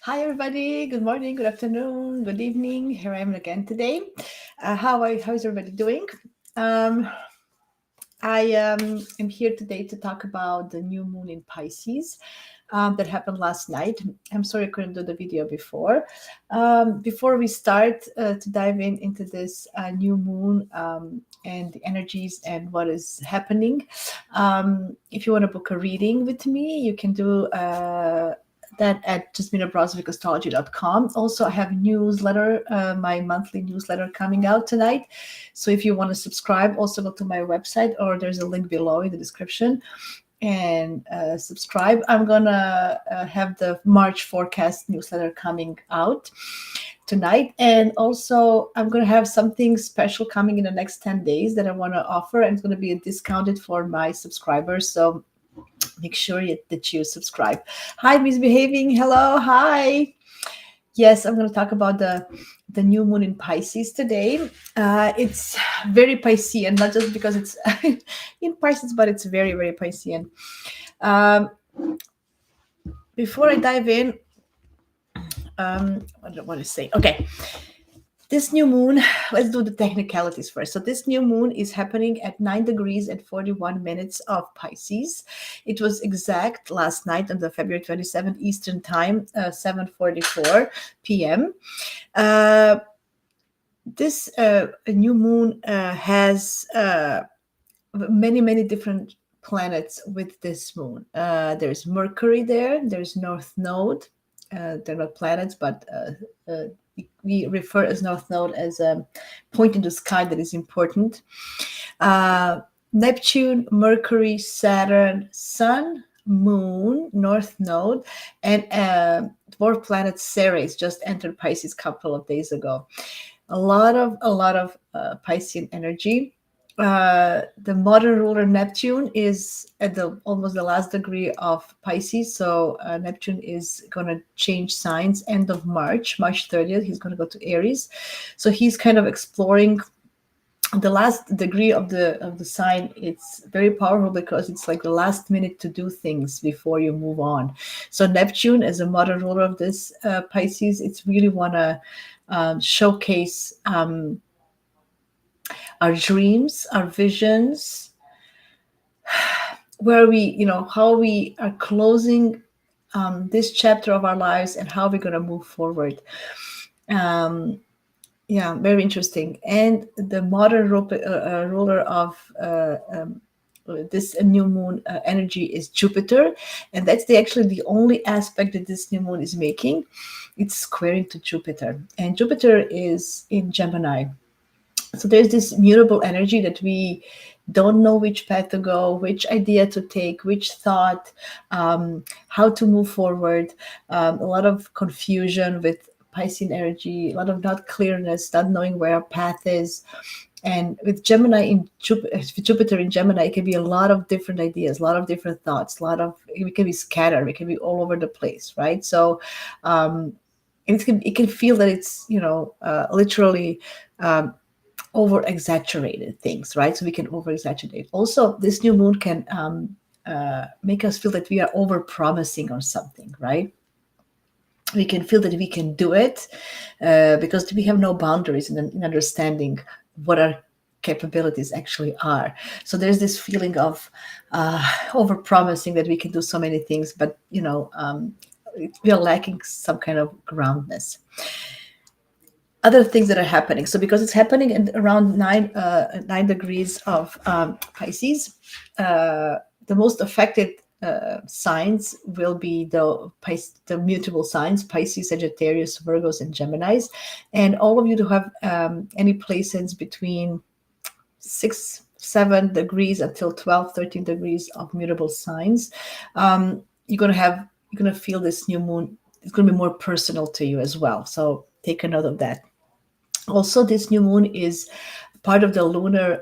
Hi, everybody. Good morning, good afternoon, good evening. Here I am again today. How is everybody doing? I am here today to talk about the new moon in Pisces that happened last night. I'm sorry I couldn't do the video before. Before we start to dive into this new moon and the energies and what is happening, if you want to book a reading with me, you can do that at justminabrowsvicastrology.com. Also, I have a newsletter, my monthly newsletter coming out tonight. So if you want to subscribe, also go to my website, or there's a link below in the description and subscribe. I'm gonna have the March forecast newsletter coming out tonight, and also I'm gonna have something special coming in the next 10 days that I want to offer, and it's going to be discounted for my subscribers. So make sure that you subscribe. Hi, Misbehaving. Hello. Hi. Yes, I'm going to talk about the new moon in Pisces today. It's very Piscean, not just because it's in Pisces, but it's very, very Piscean. Before I dive in, what do I want to say? Okay. This new moon, let's do the technicalities first. So this new moon is happening at 9 degrees and 41 minutes of Pisces. It was exact last night on the February 27th Eastern Time, 7:44 p.m. This new moon has many, many different planets with this moon. There's Mercury there, there's North Node. They're not planets, but we refer as North Node as a point in the sky that is important. Neptune, Mercury, Saturn, Sun, Moon, North Node, and dwarf planet Ceres just entered Pisces a couple of days ago. A lot of Piscean energy. The modern ruler Neptune is at almost the last degree of Pisces. So Neptune is going to change signs end of March 30th. He's going to go to Aries. So he's kind of exploring the last degree of the sign. It's very powerful because it's like the last minute to do things before you move on. So Neptune, as a modern ruler of this Pisces, it's really want to showcase our dreams, our visions, where we, how we are closing this chapter of our lives and how we're going to move forward. Yeah, very interesting. And the modern ruler of this new moon energy is Jupiter, and that's actually the only aspect that this new moon is making. It's squaring to Jupiter, and Jupiter is in Gemini. So there's this mutable energy that we don't know which path to go, which idea to take, which thought, how to move forward. A lot of confusion with Piscean energy, a lot of not clearness, not knowing where our path is. And with Gemini in Jupiter in Gemini, it can be a lot of different ideas, a lot of different thoughts, we can be scattered, we can be all over the place, right? So it can feel that it's literally over exaggerated things, right? So we can over exaggerate. Also, this new moon can make us feel that we are over promising on something, right? We can feel that we can do it because we have no boundaries in understanding what our capabilities actually are. So there's this feeling of over promising that we can do so many things, but we are lacking some kind of groundness. Other things that are happening. So because it's happening in around 9 degrees of Pisces, the most affected signs will be the mutable signs: Pisces, Sagittarius, Virgos, and Geminis. And all of you who have any placements between 6-7 degrees until 12-13 degrees of mutable signs, you're gonna feel this new moon. It's gonna be more personal to you as well. So take a note of that. Also, this new moon is part of the lunar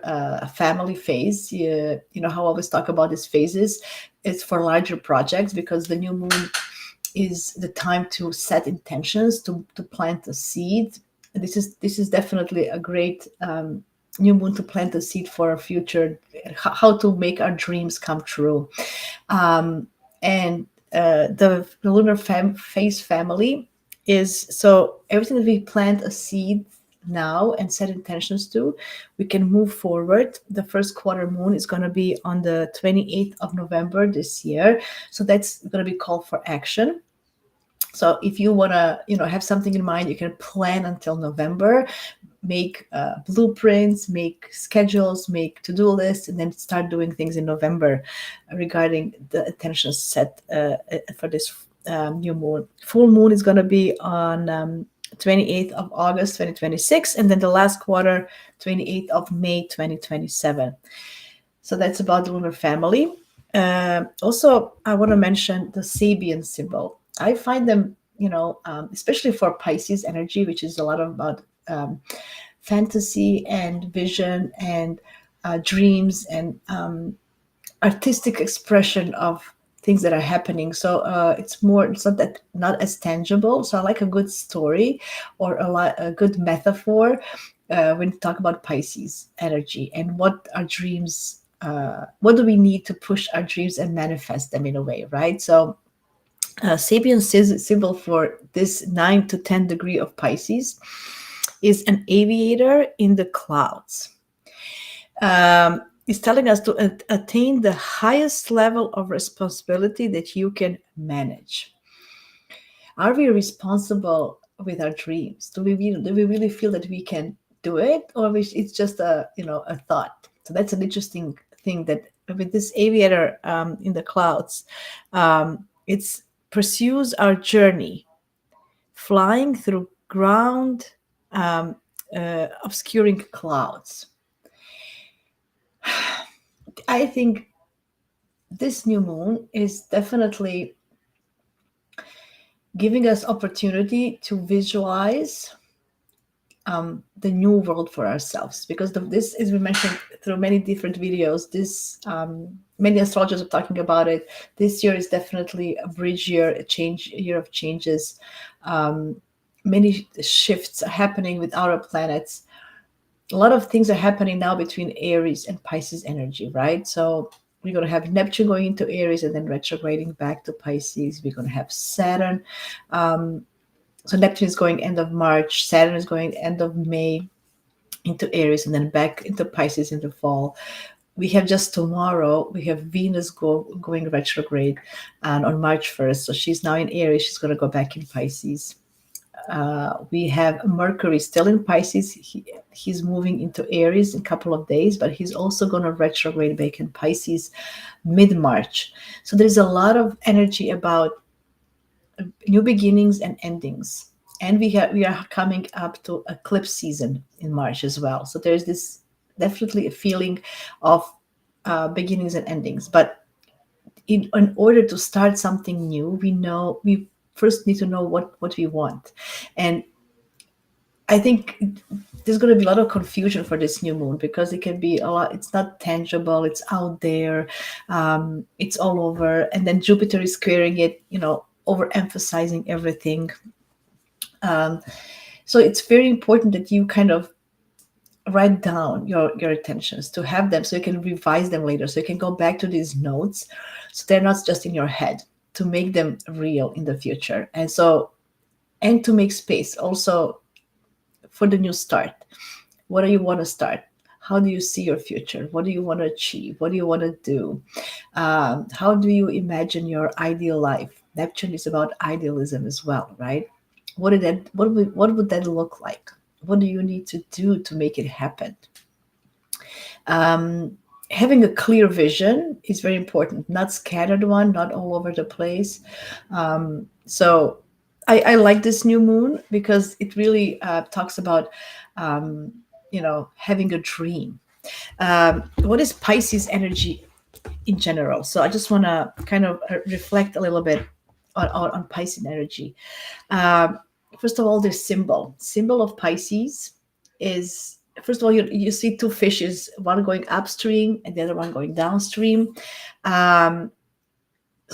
family phase. You know how I always talk about these phases. It's for larger projects because the new moon is the time to set intentions, to plant a seed. This is definitely a great new moon to plant a seed for our future, how to make our dreams come true. And the lunar phase family is, so everything that we plant a seed now and set intentions to, we can move forward. The first quarter moon is going to be on the 28th of November this year. So that's going to be called for action. So if you want to, have something in mind, you can plan until November, make blueprints, make schedules, make to-do lists, and then start doing things in November regarding the intentions set for this new moon. Full moon is going to be on 28th of August 2026, and then the last quarter 28th of May 2027. So that's about the lunar family. Also, I want to mention the Sabian symbol. I find them, especially for Pisces energy, which is a lot about fantasy and vision and dreams and artistic expression of things that are happening. So it's not as tangible. So I like a good story or a good metaphor when you talk about Pisces energy and what our dreams. What do we need to push our dreams and manifest them in a way, right? So Sabian symbol for this 9 to 10 degree of Pisces is an aviator in the clouds. It's telling us to attain the highest level of responsibility that you can manage. Are we responsible with our dreams? Do we really feel that we can do it, or it's just a thought? So that's an interesting thing, that with this aviator in the clouds, it pursues our journey, flying through ground, obscuring clouds. I think this new moon is definitely giving us opportunity to visualize the new world for ourselves, because this is, we mentioned through many different videos, this many astrologers are talking about it. This year is definitely a bridge year, a year of changes. Many shifts are happening with outer planets. A lot of things are happening now between Aries and Pisces energy, right? So we're going to have Neptune going into Aries and then retrograding back to Pisces. We're going to have Saturn. So Neptune is going end of March, Saturn is going end of May into Aries, and then back into Pisces in the fall. We have just tomorrow, we have Venus going retrograde, and on March 1st. So she's now in Aries, she's going to go back in Pisces. We have Mercury still in Pisces. He's moving into Aries in a couple of days, but he's also going to retrograde back in Pisces mid-March. So there's a lot of energy about new beginnings and endings. And we are coming up to eclipse season in March as well. So there's this definitely a feeling of beginnings and endings. But in order to start something new, we first need to know what we want. And I think there's going to be a lot of confusion for this new moon, because it can be a lot. It's not tangible. It's out there. It's all over. And then Jupiter is squaring it, overemphasizing everything. So it's very important that you kind of write down your intentions, to have them so you can revise them later, so you can go back to these notes, so they're not just in your head, to make them real in the future. And to make space also for the new start. What do you want to start? How do you see your future? What do you want to achieve? What do you want to do? How do you imagine your ideal life? Neptune is about idealism as well, right? What would that look like? What do you need to do to make it happen? Having a clear vision is very important, not scattered one, not all over the place. So I like this new moon because it really talks about, having a dream. What is Pisces energy in general? So I just want to kind of reflect a little bit on Pisces energy. First of all, the symbol of Pisces is, first of all, you see two fishes, one going upstream and the other one going downstream. So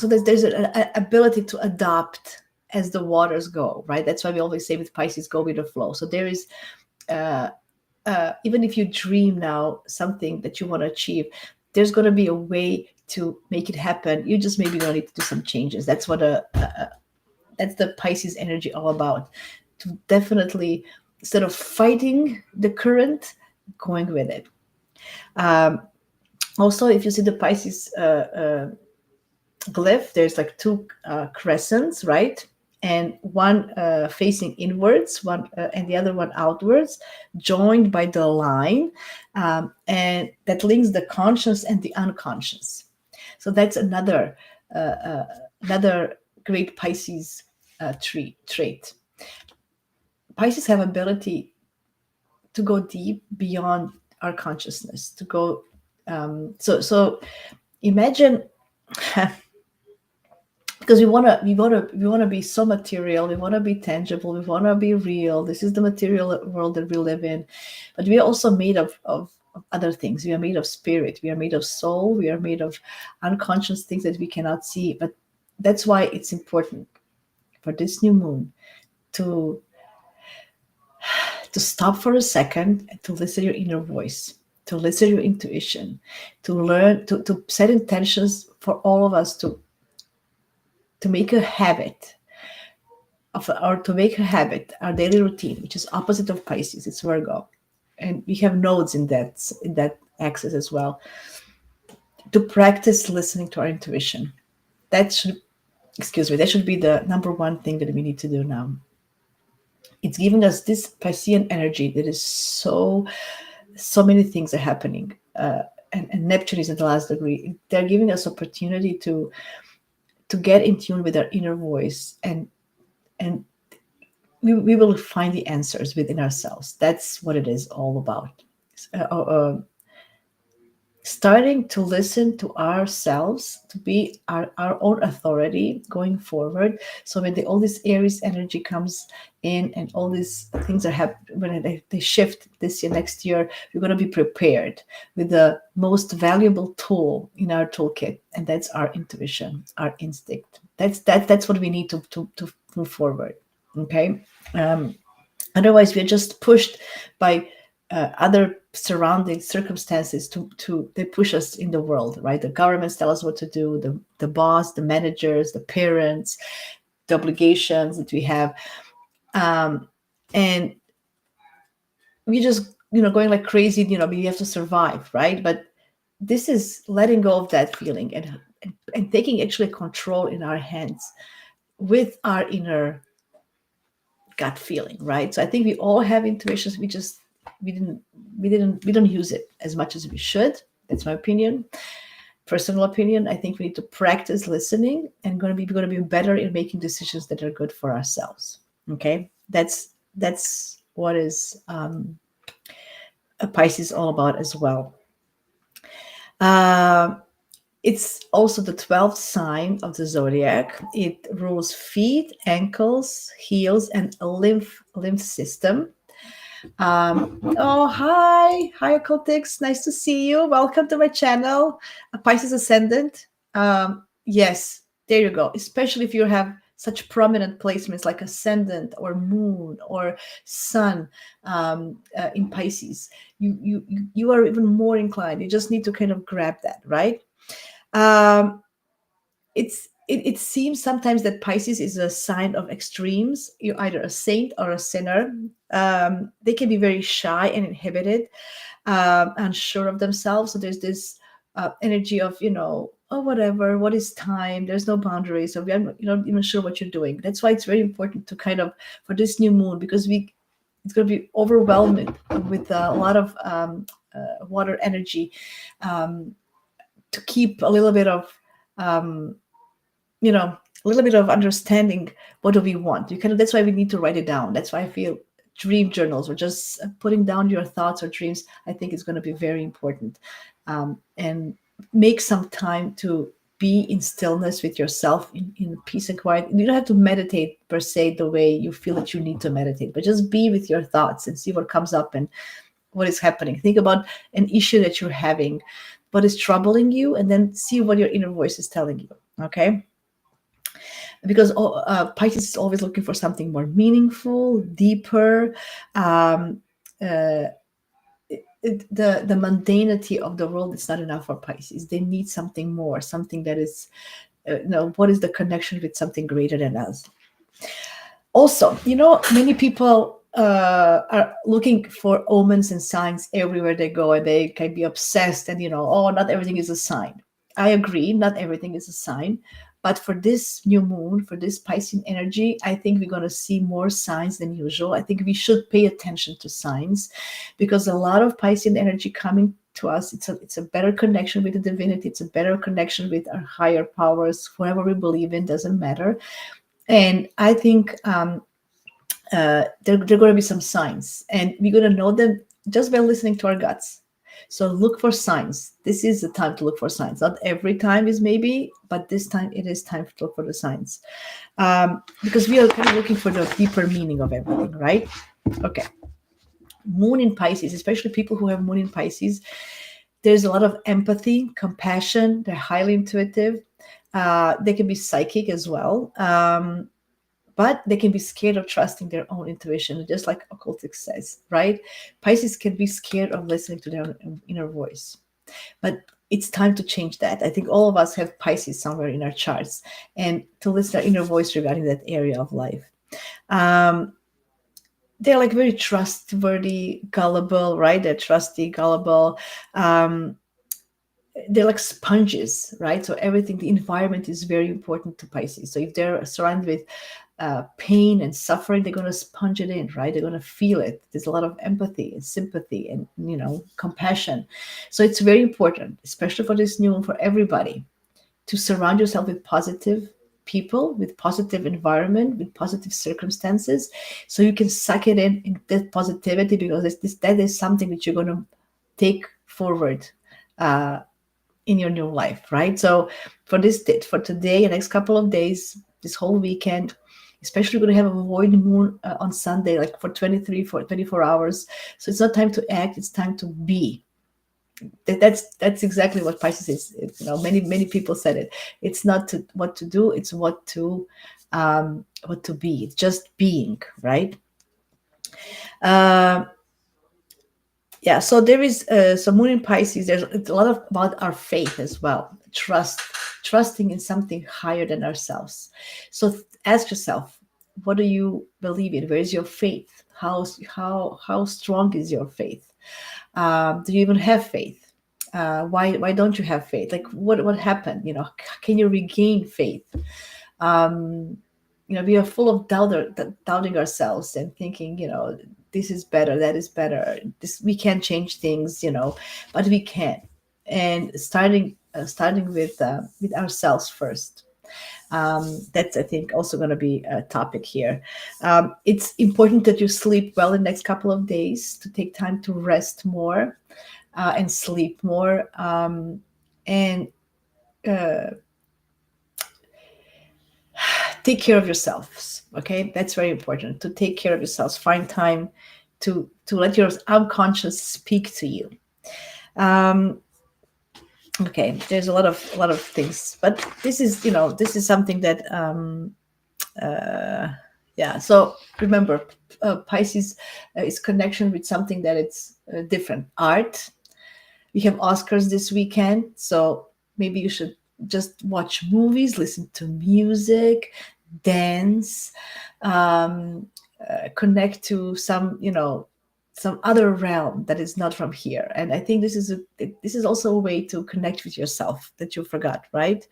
there's an ability to adapt as the waters go, right? That's why we always say with Pisces, go with the flow. So there is, even if you dream now something that you want to achieve, there's going to be a way to make it happen. You just maybe going to need to do some changes. That's That's the Pisces energy all about. To definitely, instead of fighting the current, going with it. Also, if you see the Pisces glyph, there's like two crescents, right? And one facing inwards, one and the other one outwards, joined by the line, and that links the conscious and the unconscious. So that's another great Pisces trait. Pisces have ability to go deep beyond our consciousness. To go, so imagine. Because we want to be so material, we want to be tangible, we want to be real. This is the material world that we live in, but we are also made of other things. We are made of spirit, we are made of soul, we are made of unconscious things that we cannot see. But that's why it's important for this new moon to stop for a second and to listen to your inner voice, to listen to your intuition, to learn to set intentions for all of us to make a habit our daily routine, which is opposite of Pisces. It's Virgo, and we have nodes in that axis as well. To practice listening to our intuition, that should be the number one thing that we need to do now. It's giving us this Piscean energy that is so many things are happening, and Neptune is in the last degree. They're giving us opportunity to get in tune with our inner voice, and we will find the answers within ourselves. That's what it is all about. Starting to listen to ourselves, to be our own authority going forward. So when all this Aries energy comes in and all these things are happening, when they shift this year, next year, we're going to be prepared with the most valuable tool in our toolkit, and that's our intuition, our instinct. That's what we need to move forward. Okay. Otherwise, we're just pushed by other surrounding circumstances they push us in the world, right? The governments tell us what to do, the boss, the managers, the parents, the obligations that we have, and we just going like crazy. We have to survive, right? But this is letting go of that feeling and taking actually control in our hands with our inner gut feeling, right? So I think we all have intuitions. We don't use it as much as we should. That's my opinion, personal opinion. I think we need to practice listening and going to be better in making decisions that are good for ourselves. Okay, that's what is a Pisces all about as well. It's also the 12th sign of the zodiac. It rules feet, ankles, heels, and a lymph system. Hi occultics, nice to see you. Welcome to my channel. A Pisces ascendant. Yes, there you go. Especially if you have such prominent placements like ascendant or moon or sun in Pisces, you are even more inclined. You just need to kind of grab that, right? It seems sometimes that Pisces is a sign of extremes. You're either a saint or a sinner. They can be very shy and inhibited, unsure of themselves. So there's this energy of, whatever, what is time? There's no boundaries. So you're not even sure what you're doing. That's why it's very important to kind of, for this new moon, because it's going to be overwhelming with a lot of water energy, to keep a little bit of a little bit of understanding. What do we want? That's why we need to write it down. That's why I feel dream journals or just putting down your thoughts or dreams, I think is going to be very important. And make some time to be in stillness with yourself, in peace and quiet. You don't have to meditate per se the way you feel that you need to meditate, but just be with your thoughts and see what comes up and what is happening. Think about an issue that you're having, what is troubling you, and then see what your inner voice is telling you. Okay. Because Pisces is always looking for something more meaningful, deeper. The mundanity of the world is not enough for Pisces. They need something more, something that is, what is the connection with something greater than us? Also, many people are looking for omens and signs everywhere they go, and they can be obsessed. And oh, not everything is a sign. I agree, not everything is a sign. But for this new moon, for this Piscean energy, I think we're going to see more signs than usual. I think we should pay attention to signs, because a lot of Piscean energy coming to us, it's a better connection with the divinity. It's a better connection with our higher powers, whoever we believe in, doesn't matter. And I think there are going to be some signs, and we're going to know them just by listening to our guts. So look for signs. This is the time to look for signs. Not every time is maybe, but this time it is time to look for the signs, because we are kind of looking for the deeper meaning of everything, right? Okay. Moon in Pisces, especially people who have moon in Pisces, there's a lot of empathy, compassion. They're highly intuitive. They can be psychic as well. But they can be scared of trusting their own intuition, just like occultic says, right? Pisces can be scared of listening to their inner voice. But it's time to change that. I think all of us have Pisces somewhere in our charts, and to listen to our inner voice regarding that area of life. They're like very trustworthy, gullible, right? They're trusty, gullible. They're like sponges, right? So everything, the environment is very important to Pisces. So if they're surrounded with pain and suffering, they're going to sponge it in, right? They're going to feel it. There's a lot of empathy and sympathy and compassion. So it's very important, especially for this new one, for everybody, to surround yourself with positive people, with positive environment, with positive circumstances, so you can suck it in that positivity, because that is something that you're going to take forward in your new life, right? So for today, the next couple of days, this whole weekend, especially we're going to have a void moon on Sunday, like for 24 hours. So it's not time to act, it's time to be. That's exactly what Pisces is. Many people said it. It's not what to do, it's what to be. It's just being, right? Yeah, so there is some moon in Pisces. There's a lot about our faith as well. Trusting in something higher than ourselves. So ask yourself, what do you believe in? Where is your faith? How strong is your faith? Do you even have faith? Why don't you have faith? Like what happened? Can you regain faith? We are full of doubting ourselves and thinking, this is better, that is better. We can't change things, but we can. And starting with ourselves first. That's, I think, also going to be a topic here. It's important that you sleep well in the next couple of days, to take time to rest more and sleep more. And take care of yourselves. Okay, that's very important, to take care of yourselves. Find time to let your unconscious speak to you. Okay, there's a lot of things, but this is something that yeah. So remember, Pisces is connection with something that it's different. Art. We have Oscars this weekend, so maybe you should just watch movies, listen to music, dance, connect to some other realm that is not from here. And I think this is also a way to connect with yourself that you forgot, right?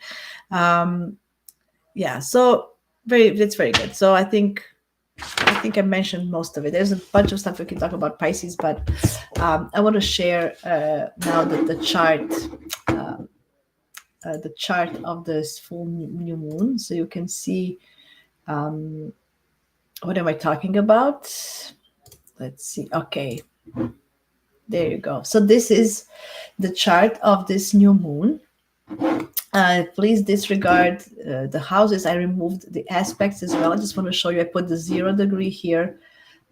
Yeah, so that's very good. So I think I mentioned most of it. There's a bunch of stuff we can talk about Pisces, but I want to share now the chart of this full new moon, so you can see what am I talking about. Let's see. Okay, there you go. So this is the chart of this new moon. Please disregard the houses. I removed the aspects as well. I just want to show you. I put the 0 degree here.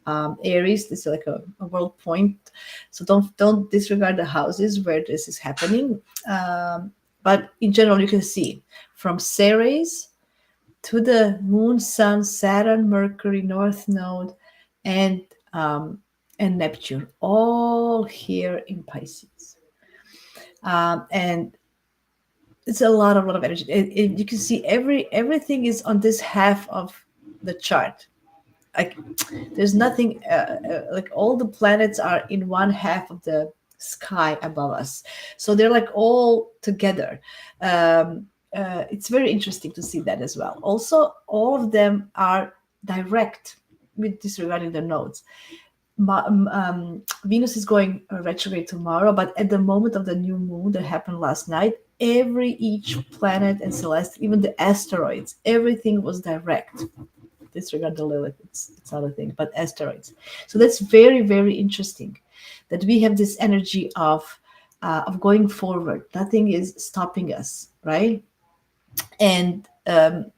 Aries, this is like a world point. So don't disregard the houses where this is happening. But in general, you can see from Ceres to the Moon, Sun, Saturn, Mercury, North Node, and Neptune, all here in Pisces. And it's a lot of energy. You can see everything is on this half of the chart. Like there's nothing like all the planets are in one half of the sky above us, so they're like all together. It's very interesting to see that as well. Also, all of them are direct with disregarding the nodes. Venus is going retrograde tomorrow, but at the moment of the new moon that happened last night, each planet and celestial, even the asteroids, everything was direct. Disregard the Lilith, it's not a thing, but asteroids. So that's very, very interesting that we have this energy of going forward. Nothing is stopping us, right? And so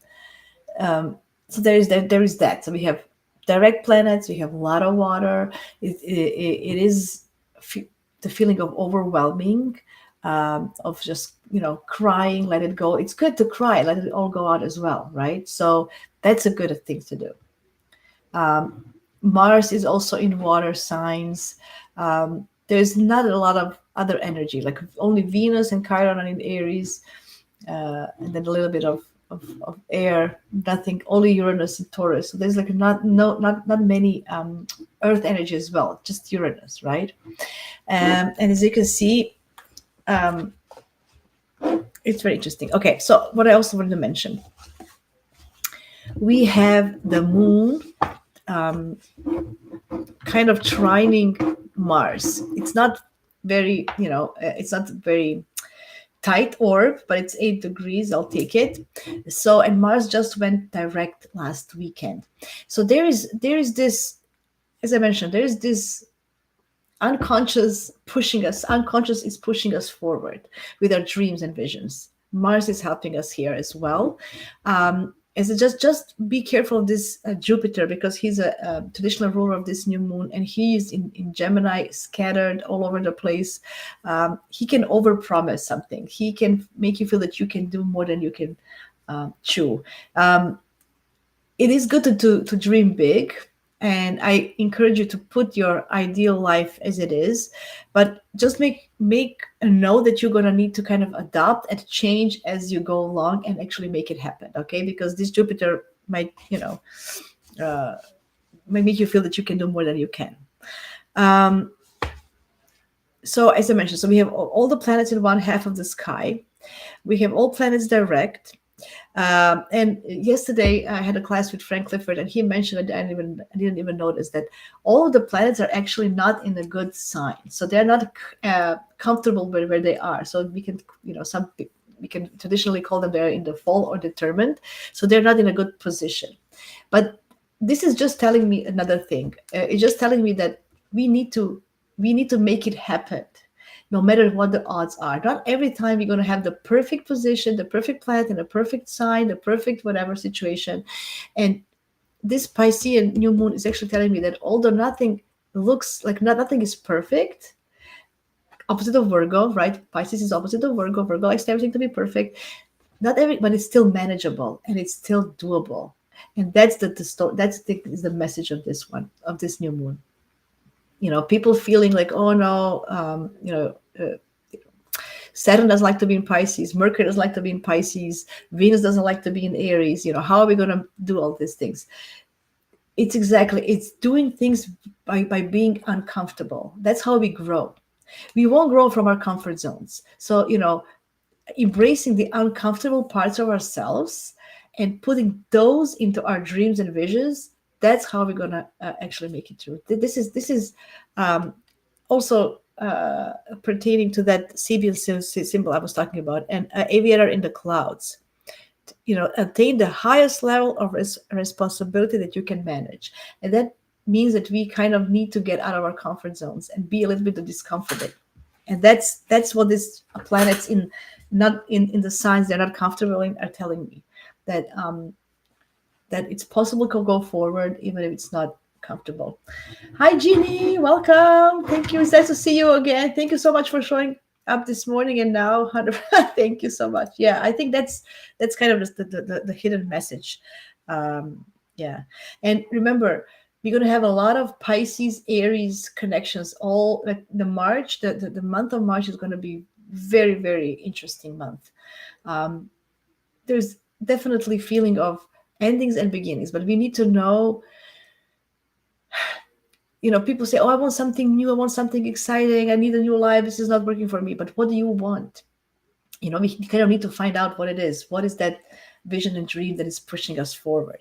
there is that. There is that. So we have direct planets. We have a lot of water. It is the feeling of overwhelming, of just crying. Let it go. It's good to cry. Let it all go out as well, right? So that's a good thing to do. Mars is also in water signs. There's not a lot of other energy, like only Venus and Chiron are in Aries, and then a little bit of air. Nothing, only Uranus and Taurus. So there's like not many Earth energy as well, just Uranus, right? And as you can see, it's very interesting. Okay, so what I also wanted to mention, we have the moon kind of trining Mars. It's not very, it's not very tight orb, but it's 8 degrees. I'll take it. So, and Mars just went direct last weekend. So there is this, as I mentioned, there is this unconscious is pushing us forward with our dreams and visions. Mars is helping us here as well. Is it just be careful of this Jupiter, because he's a traditional ruler of this new moon, and he is in Gemini, scattered all over the place. He can overpromise something. He can make you feel that you can do more than you can chew. It is good to dream big, and I encourage you to put your ideal life as it is, but just make a note that you're going to need to kind of adopt and change as you go along and actually make it happen, okay? Because this Jupiter might, might make you feel that you can do more than you can. So as I mentioned, so we have all the planets in one half of the sky. We have all planets direct. And yesterday I had a class with Frank Clifford, and he mentioned that I didn't even notice that all of the planets are actually not in a good sign. So they're not comfortable with where they are. So we can, we can traditionally call them they're in the fall or determined. So they're not in a good position. But this is just telling me another thing. It's just telling me that we need to make it happen, no matter what the odds are. Not every time you're going to have the perfect position, the perfect planet in a perfect sign, the perfect whatever situation. And this Piscean new moon is actually telling me that although nothing looks like nothing is perfect, opposite of Virgo, right? Pisces is opposite of Virgo. Virgo likes everything to be perfect. But it's still manageable and it's still doable. And that's is the message of this new moon. People feeling like, oh no, Saturn doesn't like to be in Pisces, Mercury doesn't like to be in Pisces, Venus doesn't like to be in Aries. How are we going to do all these things? It's doing things by being uncomfortable. That's how we grow. We won't grow from our comfort zones. So, embracing the uncomfortable parts of ourselves and putting those into our dreams and visions, that's how we're going to actually make it through. This is also pertaining to that Sabian symbol I was talking about, and aviator in the clouds. Attain the highest level of responsibility that you can manage. And that means that we kind of need to get out of our comfort zones and be a little bit discomforted. And that's what these planets in the signs they're not comfortable in are telling me, that that it's possible to go forward even if it's not comfortable. Hi, Jeannie. Welcome. Thank you. It's nice to see you again. Thank you so much for showing up this morning and now. Thank you so much. Yeah, I think that's kind of the hidden message. Yeah. And remember, we're going to have a lot of Pisces, Aries connections. All like the month of March is going to be very, very interesting month. There's definitely feeling of endings and beginnings. But we need to know, people say, oh, I want something new, I want something exciting, I need a new life, this is not working for me. But what do you want? We kind of need to find out what it is. What is that vision and dream that is pushing us forward?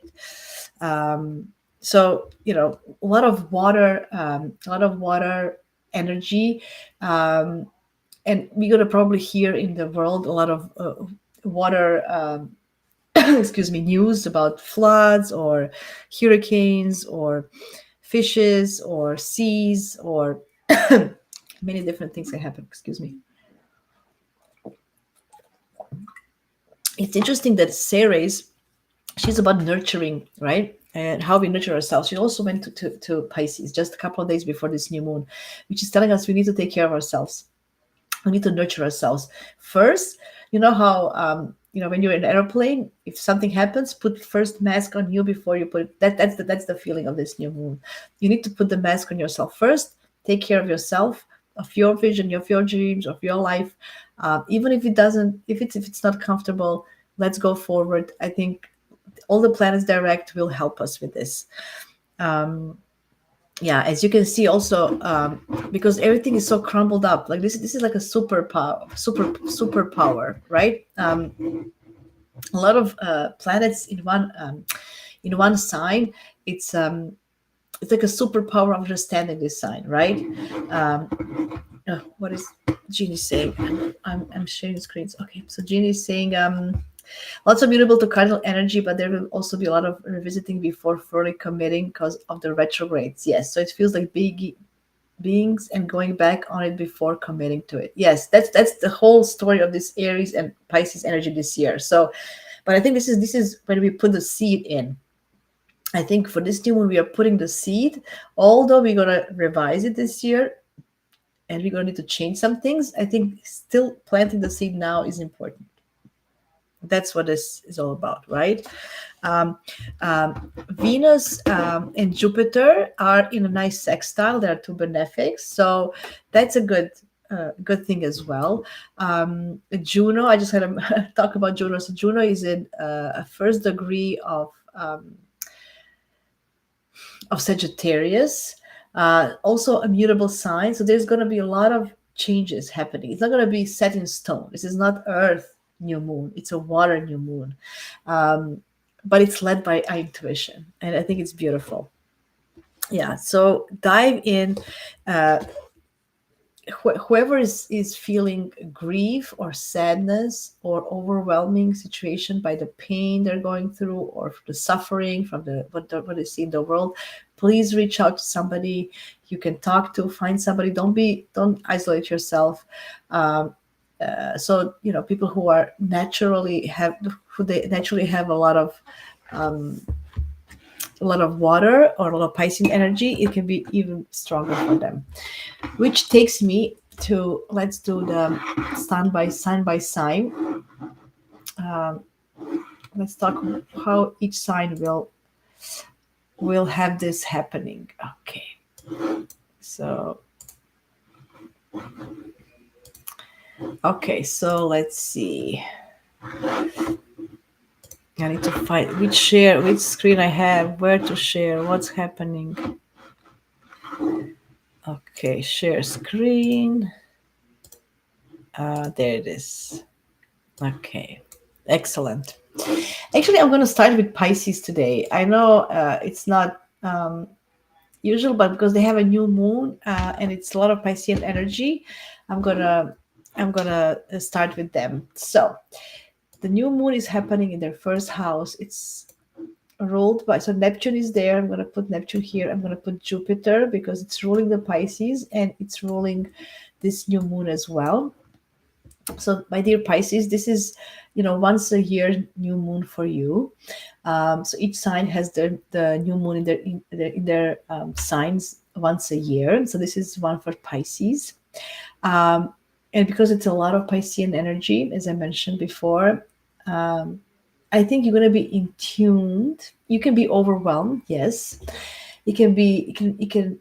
So a lot of water, energy, and we're gonna probably hear in the world a lot of water. Excuse me, news about floods or hurricanes or fishes or seas or many different things can happen. Excuse me. It's interesting that Ceres, she's about nurturing, right? And how we nurture ourselves. She also went to Pisces just a couple of days before this new moon, which is telling us we need to take care of ourselves. We need to nurture ourselves first. You know how when you're in an airplane, if something happens, put first mask on you before you put it. That's the feeling of this new moon. You need to put the mask on yourself first. Take care of yourself, of your vision, of your dreams, of your life. Even if it's not comfortable, let's go forward. I think all the planets direct will help us with this. Yeah, as you can see also, because everything is so crumbled up, like this is like a superpower, right? A lot of planets in one sign. It's like a superpower of understanding this sign, right? What is Jeannie saying? I'm sharing screens. Okay, so Jeannie is saying lots of mutable to cardinal energy, but there will also be a lot of revisiting before fully committing because of the retrogrades. Yes, so it feels like big beings and going back on it before committing to it. Yes, that's the whole story of this Aries and Pisces energy this year. So, but I think this is when we put the seed in. I think for this new one we are putting the seed, although we're gonna revise it this year and we're gonna need to change some things. I think still planting the seed now is important. That's what this is all about, right? Venus and Jupiter are in a nice sextile. They are two benefics, so that's a good thing as well. Juno, I just had to talk about Juno. So Juno is in a first degree of Sagittarius, also a mutable sign. So there's going to be a lot of changes happening. It's not going to be set in stone. This is not Earth new moon. It's a water new moon. But it's led by our intuition. And I think it's beautiful. Yeah, so dive in. Whoever is feeling grief or sadness or overwhelming situation by the pain they're going through or the suffering from what they see in the world, please reach out to somebody you can talk to. Find somebody. Don't isolate yourself. So people who naturally have a lot of water or a lot of Piscean energy, it can be even stronger for them. Which takes me to, let's do the sign by sign. Let's talk how each sign will have this happening. Okay, so let's see. I need to find which screen I have, where to share, what's happening. Okay, share screen. There it is. Okay, excellent. Actually, I'm going to start with Pisces today. I know it's not usual, but because they have a new moon and it's a lot of Piscean energy, I'm gonna start with them. So the new moon is happening in their first house. It's ruled by, so Neptune is there. I'm going to put Neptune here. I'm going to put Jupiter because it's ruling the Pisces and it's ruling this new moon as well. So my dear Pisces, this is once a year new moon for you. So each sign has the new moon in their signs once a year. So this is one for Pisces. And because it's a lot of Piscean energy, as I mentioned before, I think you're going to be in tuned. You can be overwhelmed. Yes, it can be. It can.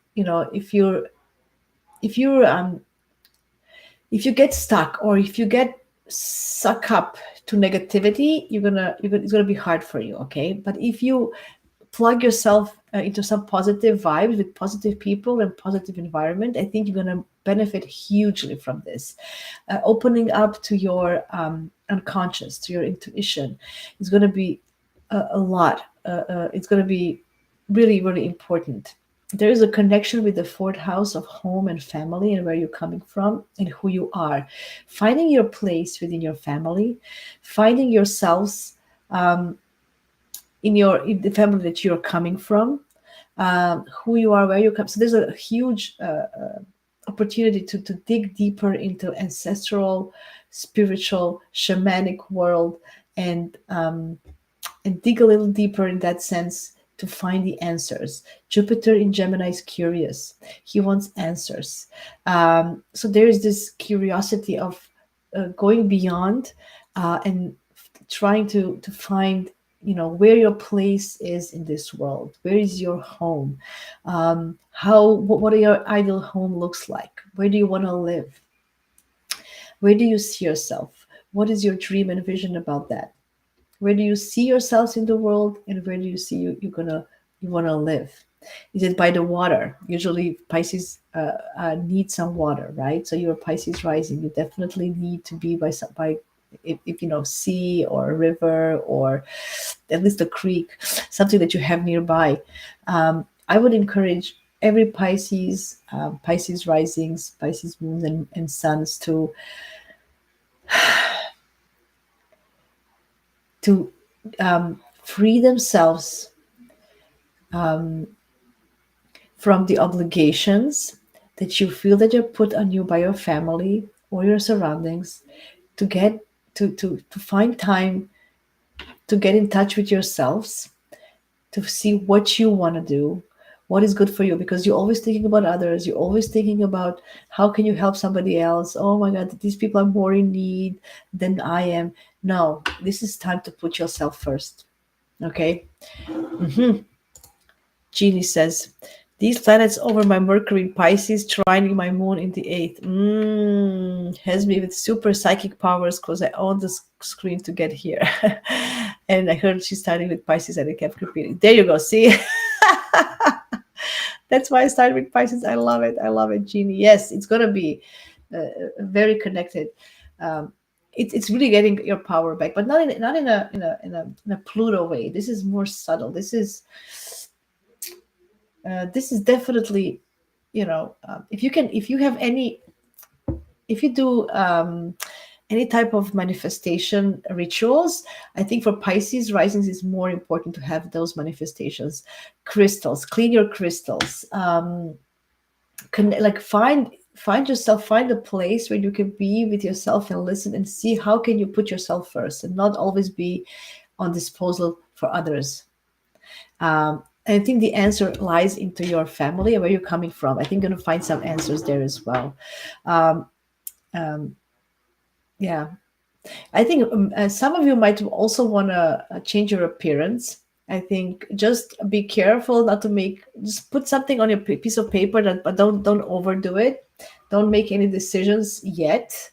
If you get stuck or if you get sucked up to negativity, it's gonna be hard for you. Okay, but if you plug yourself into some positive vibes with positive people and positive environment, I think you're gonna benefit hugely from this. Opening up to your unconscious, to your intuition, is gonna be a lot. It's gonna be really, really important. There is a connection with the fourth house of home and family and where you're coming from and who you are. Finding your place within your family, finding yourselves in the family that you're coming from, who you are, where you come. So there's a huge opportunity to dig deeper into ancestral, spiritual, shamanic world, and dig a little deeper in that sense to find the answers. Jupiter in Gemini is curious. He wants answers. So there is this curiosity of going beyond and trying to find, where your place is in this world. Where is your home? What your ideal home looks like? Where do you want to live? Where do you see yourself? What is your dream and vision about that? Where do you see yourselves in the world, and where do you see you want to live? Is it by the water? Usually Pisces need some water, right? So you're Pisces rising, you definitely need to be by if sea or a river, or at least a creek, something that you have nearby. I would encourage every Pisces, Pisces risings, Pisces moons, and suns to free themselves from the obligations that you feel that you're put on you by your family or your surroundings, to get to find time to get in touch with yourselves, to see what you want to do, what is good for you, because you're always thinking about others. You're always thinking about how can you help somebody else. Oh my God, these people are more in need than I am. No, this is time to put yourself first. Okay. Jeannie says, these planets over my Mercury in Pisces trining my moon in the 8th. Has me with super psychic powers because I own the screen to get here. And I heard she's starting with Pisces and I kept repeating. There you go. See? That's why I started with Pisces. I love it. I love it, Jeannie. Yes, it's going to be very connected. It's really getting your power back, but not in a Pluto way. This is more subtle. This is definitely, if you do any type of manifestation rituals, I think for Pisces risings is more important to have those manifestations. Crystals, clean your crystals, find yourself, find a place where you can be with yourself and listen and see how can you put yourself first and not always be on disposal for others. And I think the answer lies into your family and where you're coming from. I think you're going to find some answers there as well. Yeah. I think some of you might also want to change your appearance. I think just be careful not to just put something on your piece of paper, but don't overdo it. Don't make any decisions yet,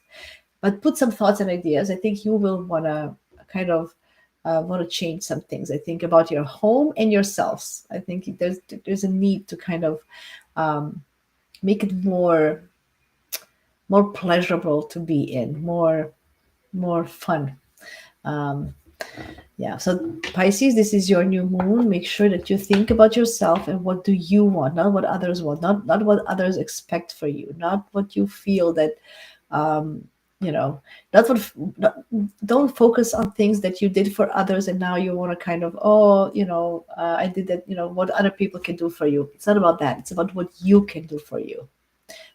but put some thoughts and ideas. I think you will want to kind of want to change some things. I think about your home and yourselves. I think there's a need to kind of make it more pleasurable to be in, more fun. Yeah, so Pisces, this is your new moon. Make sure that you think about yourself and what do you want, not what others want, not what others expect for you, not what you feel that don't focus on things that you did for others and now you want to kind of, I did that, what other people can do for you. It's not about that. It's about what you can do for you,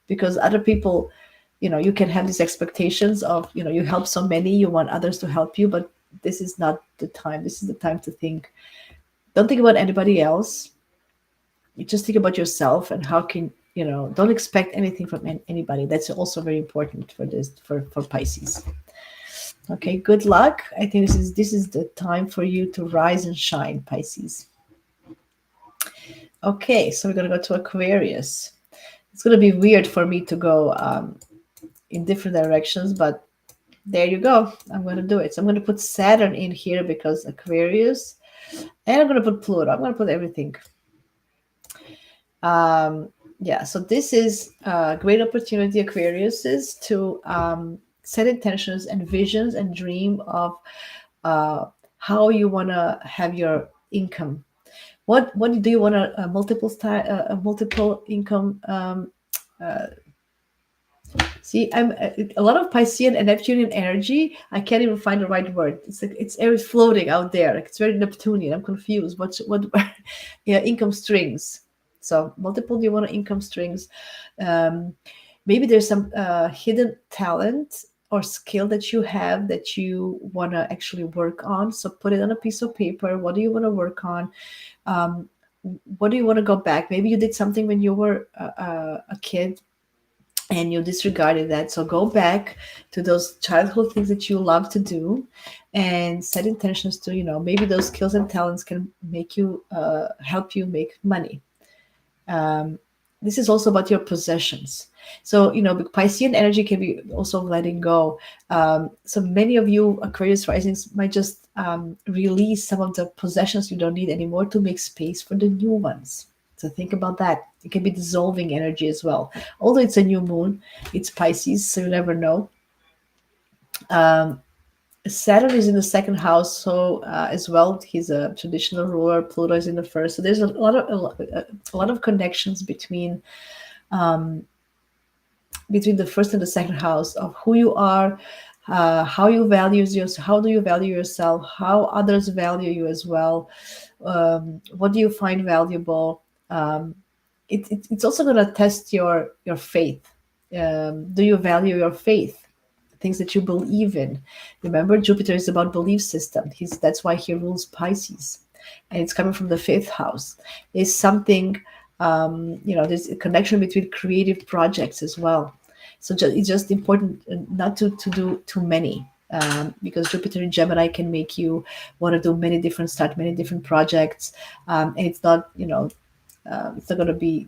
because other people, you can have these expectations of, you help so many, you want others to help you, but this is not the time. This is the time to think. Don't think about anybody else. You just think about yourself and how can, don't expect anything from anybody. That's also very important for this, for Pisces. Okay, good luck. I think this is the time for you to rise and shine, Pisces. Okay, so we're going to go to Aquarius. It's going to be weird for me to go in different directions, but There you go. I'm going to do it. So I'm going to put Saturn in here because Aquarius, and I'm going to put Pluto. I'm going to put everything. Yeah, so this is a great opportunity, Aquarius, is to set intentions and visions and dream of uh, how you want to have your income. What do you want a multiple style, a multiple income? See, I'm a lot of Piscean and Neptunian energy. I can't even find the right word. It's like it's Aries floating out there. Like it's very Neptunian. I'm confused. What? Yeah, income strings. So multiple. Do you want income strings? Um, Maybe there's some hidden talent or skill that you have that you want to actually work on. So put it on a piece of paper. What do you want to work on? Um, what do you want to go back? Maybe you did something when you were a kid and you disregarded that. So go back to those childhood things that you love to do and set intentions to, maybe those skills and talents can make you, help you make money. Um, this is also about your possessions. So, Piscean energy can be also letting go. So many of you Aquarius risings might just release some of the possessions you don't need anymore to make space for the new ones. So think about that. It can be dissolving energy as well. Although it's a new moon, it's Pisces, so you never know. Um, Saturn is in the second house, so as well, he's a traditional ruler. Pluto is in the first, so there's a lot of connections between the first and the second house of who you are, how you value yourself, how do you value yourself, how others value you as well, what do you find valuable. It's also going to test your faith. Do you value your faith, things that you believe in? Remember, Jupiter is about belief system. That's why he rules Pisces, and it's coming from the fifth house. Is something, there's a connection between creative projects as well. So it's just important not to do too many, because Jupiter in Gemini can make you want to start many different projects, and it's not going to be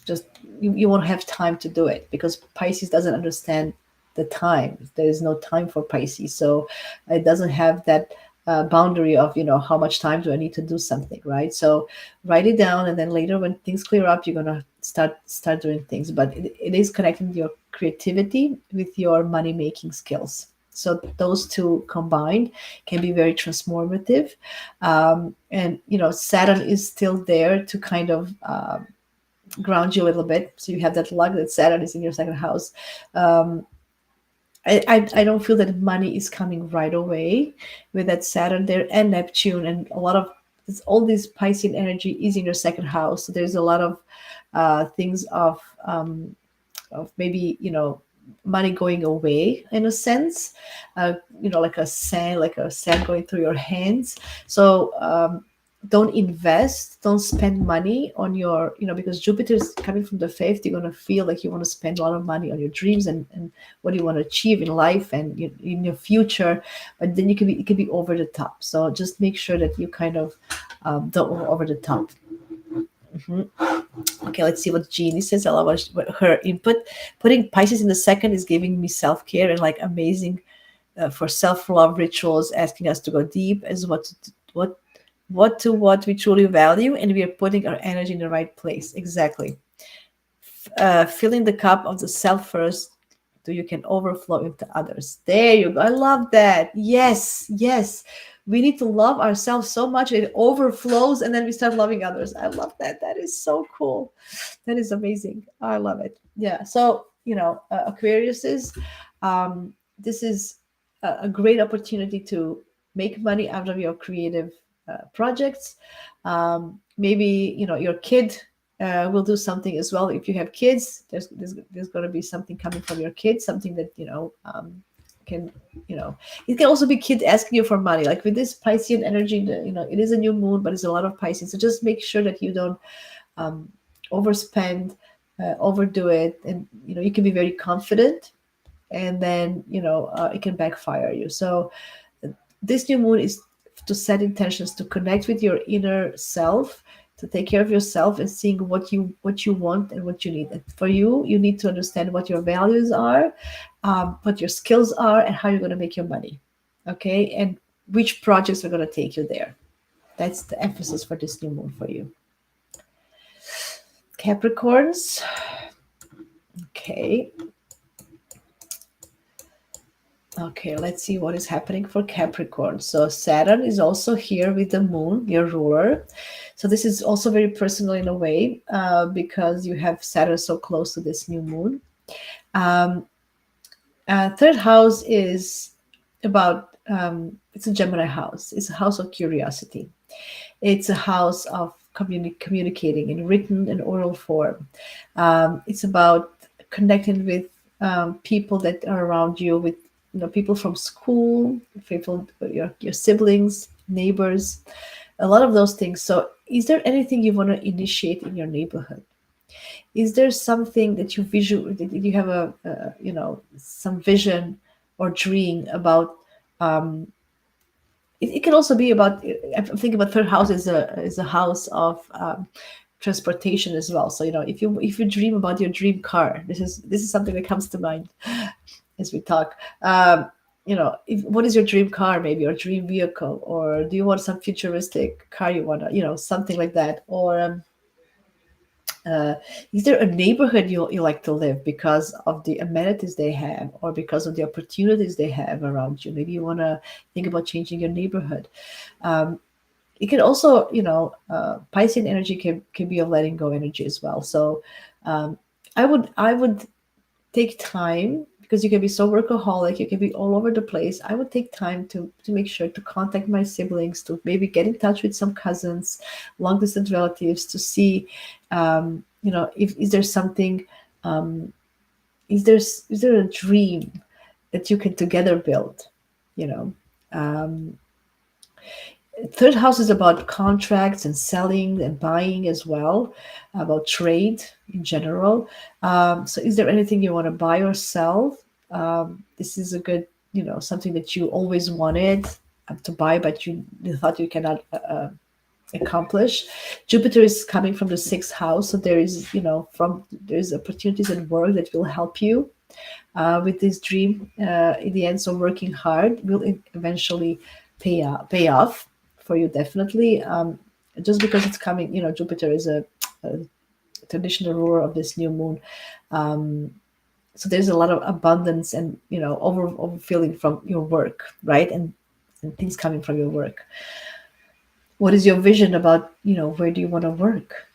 just you won't have time to do it because Pisces doesn't understand the time. There is no time for Pisces, so it doesn't have that boundary of how much time do I need to do something, right? So write it down, and then later when things clear up, you're gonna start doing things. But it is connecting your creativity with your money making skills. So those two combined can be very transformative, and Saturn is still there to kind of ground you a little bit. So you have that luck that Saturn is in your second house. Um, I don't feel that money is coming right away with that Saturn there and Neptune, and a lot of all this Piscean energy is in your second house. So there's a lot of things of maybe money going away in a sense, like a sand going through your hands. So don't invest, don't spend money on your, because Jupiter is coming from the fifth. You're going to feel like you want to spend a lot of money on your dreams and what you want to achieve in life and in your future, but then it can be over the top. So just make sure that you kind of don't go over the top. Okay, let's see what Jeannie says. I love what her input. Putting Pisces in the second is giving me self-care and like amazing for self-love rituals, asking us to go deep as what we truly value, and we are putting our energy in the right place. Exactly. Filling the cup of the self first, so you can overflow into others. There you go. I love that. Yes, yes. We need to love ourselves so much it overflows, and then we start loving others. I love that. That is so cool. That is amazing. I love it. Yeah. So Aquarius is. This is a great opportunity to make money out of your creative projects. Maybe your kid will do something as well. If you have kids, there's going to be something coming from your kids, something that can it can also be kids asking you for money. Like with this Piscean energy, it is a new moon, but it's a lot of Pisces. So just make sure that you don't overspend, overdo it, and you can be very confident, and then it can backfire you. So this new moon is to set intentions to connect with your inner self, to take care of yourself and seeing what you want and what you need. And for you, you need to understand what your values are, what your skills are, and how you're going to make your money. Okay, and which projects are going to take you there. That's the emphasis for this new moon for you. Capricorns. Okay. Okay, let's see what is happening for Capricorn. So Saturn is also here with the moon, your ruler. So this is also very personal in a way, because you have Saturn so close to this new moon. Um, Third house is about, it's a Gemini house. It's a house of curiosity. It's a house of communicating in written and oral form. It's about connecting with people that are around you, with people from school, people, your siblings, neighbors, a lot of those things. So, is there anything you want to initiate in your neighborhood? Is there something that you have some vision or dream about? It can also be about, I'm thinking about third house is a house of transportation as well. So if you dream about your dream car, this is something that comes to mind as we talk. What is your dream car, maybe, or dream vehicle, or do you want some futuristic car, you want to, something like that? Or uh, is there a neighborhood you like to live because of the amenities they have, or because of the opportunities they have around you? Maybe you want to think about changing your neighborhood. It can also, Piscean energy can be a letting go energy as well. So I would take time, because you can be so workaholic, you can be all over the place. I would take time to make sure to contact my siblings, to maybe get in touch with some cousins, long distance relatives, to see, if is there something, is there a dream that you can together build, you know. Third house is about contracts and selling and buying as well, about trade in general. So is there anything you want to buy or sell? This is a good, something that you always wanted to buy, but you thought you cannot accomplish. Jupiter is coming from the sixth house, so there's opportunities at work that will help you with this dream in the end. So working hard will eventually pay off for you, definitely. Just because it's coming, Jupiter is a traditional ruler of this new moon. So there's a lot of abundance and, over feeling from your work, right? And things coming from your work. What is your vision about, where do you want to work?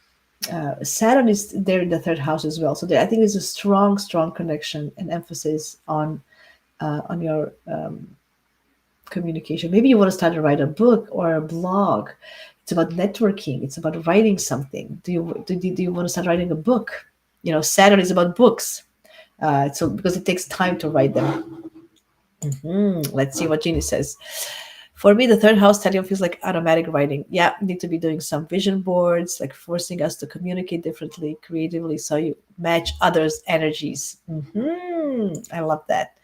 Saturn is there in the third house as well. So I think there's a strong, strong connection and emphasis on your communication. Maybe you want to start to write a book or a blog. It's about networking. It's about writing something. Do you want to start writing a book? Saturn is about books. So because it takes time to write them. Let's see what Jeannie says. For me, the third house study feels like automatic writing. Yeah, need to be doing some vision boards, like forcing us to communicate differently, creatively, so you match others' energies. I love that.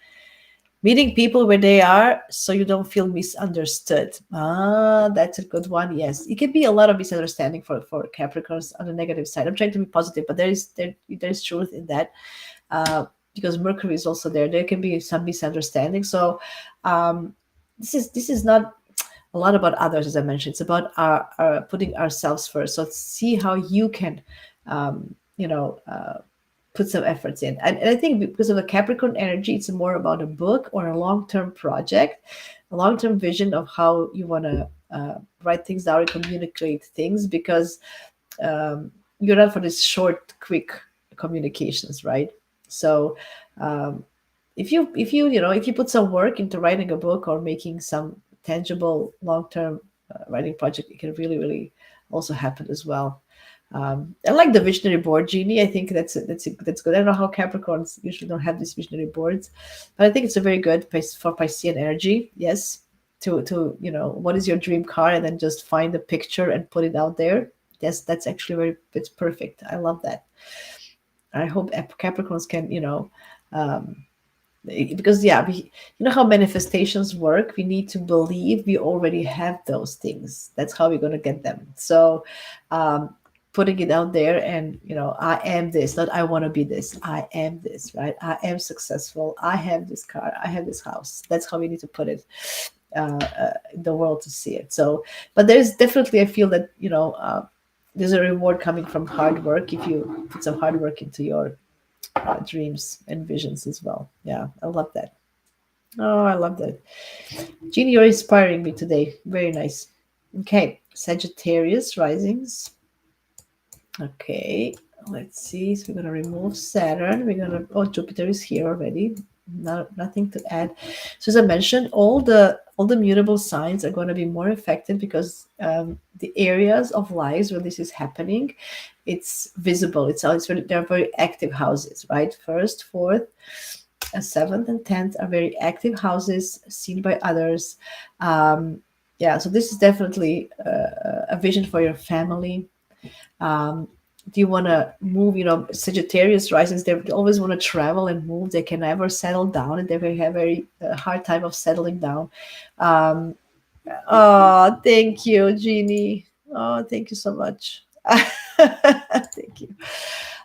Meeting people where they are, so you don't feel misunderstood. That's a good one. Yes, it can be a lot of misunderstanding for Capricorns on the negative side. I'm trying to be positive, but there is truth in that. Because Mercury is also there. There can be some misunderstanding. So this is not a lot about others, as I mentioned. It's about our putting ourselves first. So see how you can, put some efforts in. And I think because of the Capricorn energy, it's more about a book or a long-term project, a long-term vision of how you want to write things down and communicate things, because you're not for this short, quick communications, right? So if you put some work into writing a book or making some tangible long-term writing project, it can really, really also happen as well. I like the visionary board, Jeannie. I think that's good. I don't know how Capricorns usually don't have these visionary boards, but I think it's a very good place for Piscean energy. Yes, to what is your dream car, and then just find a picture and put it out there. Yes, that's actually it's perfect. I love that. I hope Capricorns can because yeah, you know how manifestations work. We need to believe we already have those things. That's how we're going to get them. So um, putting it out there, and I am this, not I want to be this, I am this, right? I am successful, I have this car, I have this house. That's how we need to put it in the world to see it. So but there's definitely, I feel that there's a reward coming from hard work if you put some hard work into your dreams and visions as well. Yeah, I love that. Oh, I love that. Jeannie, you're inspiring me today. Very nice. Okay, Sagittarius risings. Okay, let's see. So we're gonna remove Saturn. Oh, Jupiter is here already. Nothing to add. So as I mentioned, all the mutable signs are going to be more affected because the areas of lives where this is happening, it's visible. They're very active houses, right? First, fourth, seventh, and 10th are very active houses seen by others. Yeah, so this is definitely a vision for your family. um, do you want to move? Sagittarius risings, they always want to travel and move. They can never settle down, and they have very hard time of settling down. um, oh, thank you, Jeannie. Oh, thank you so much. Thank you.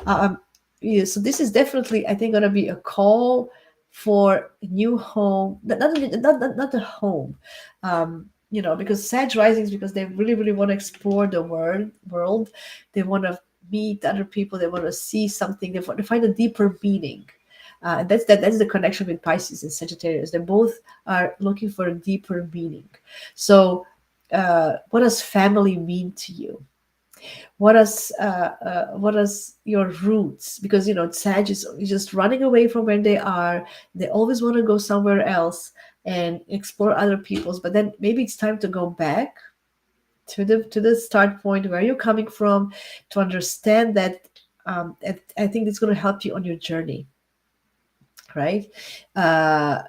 um, yeah, so this is definitely, I think, going to be a call for a new home. Not a home. Because Sag risings, because they really, really want to explore the world. They want to meet other people. They want to see something. They want to find a deeper meaning. And that's the connection with Pisces and Sagittarius. They both are looking for a deeper meaning. So, what does family mean to you? What is your roots? Because Sag is just running away from where they are. They always want to go somewhere else and explore other people's, but then maybe it's time to go back to the start point where you're coming from, to understand that. I think it's going to help you on your journey, right? uh,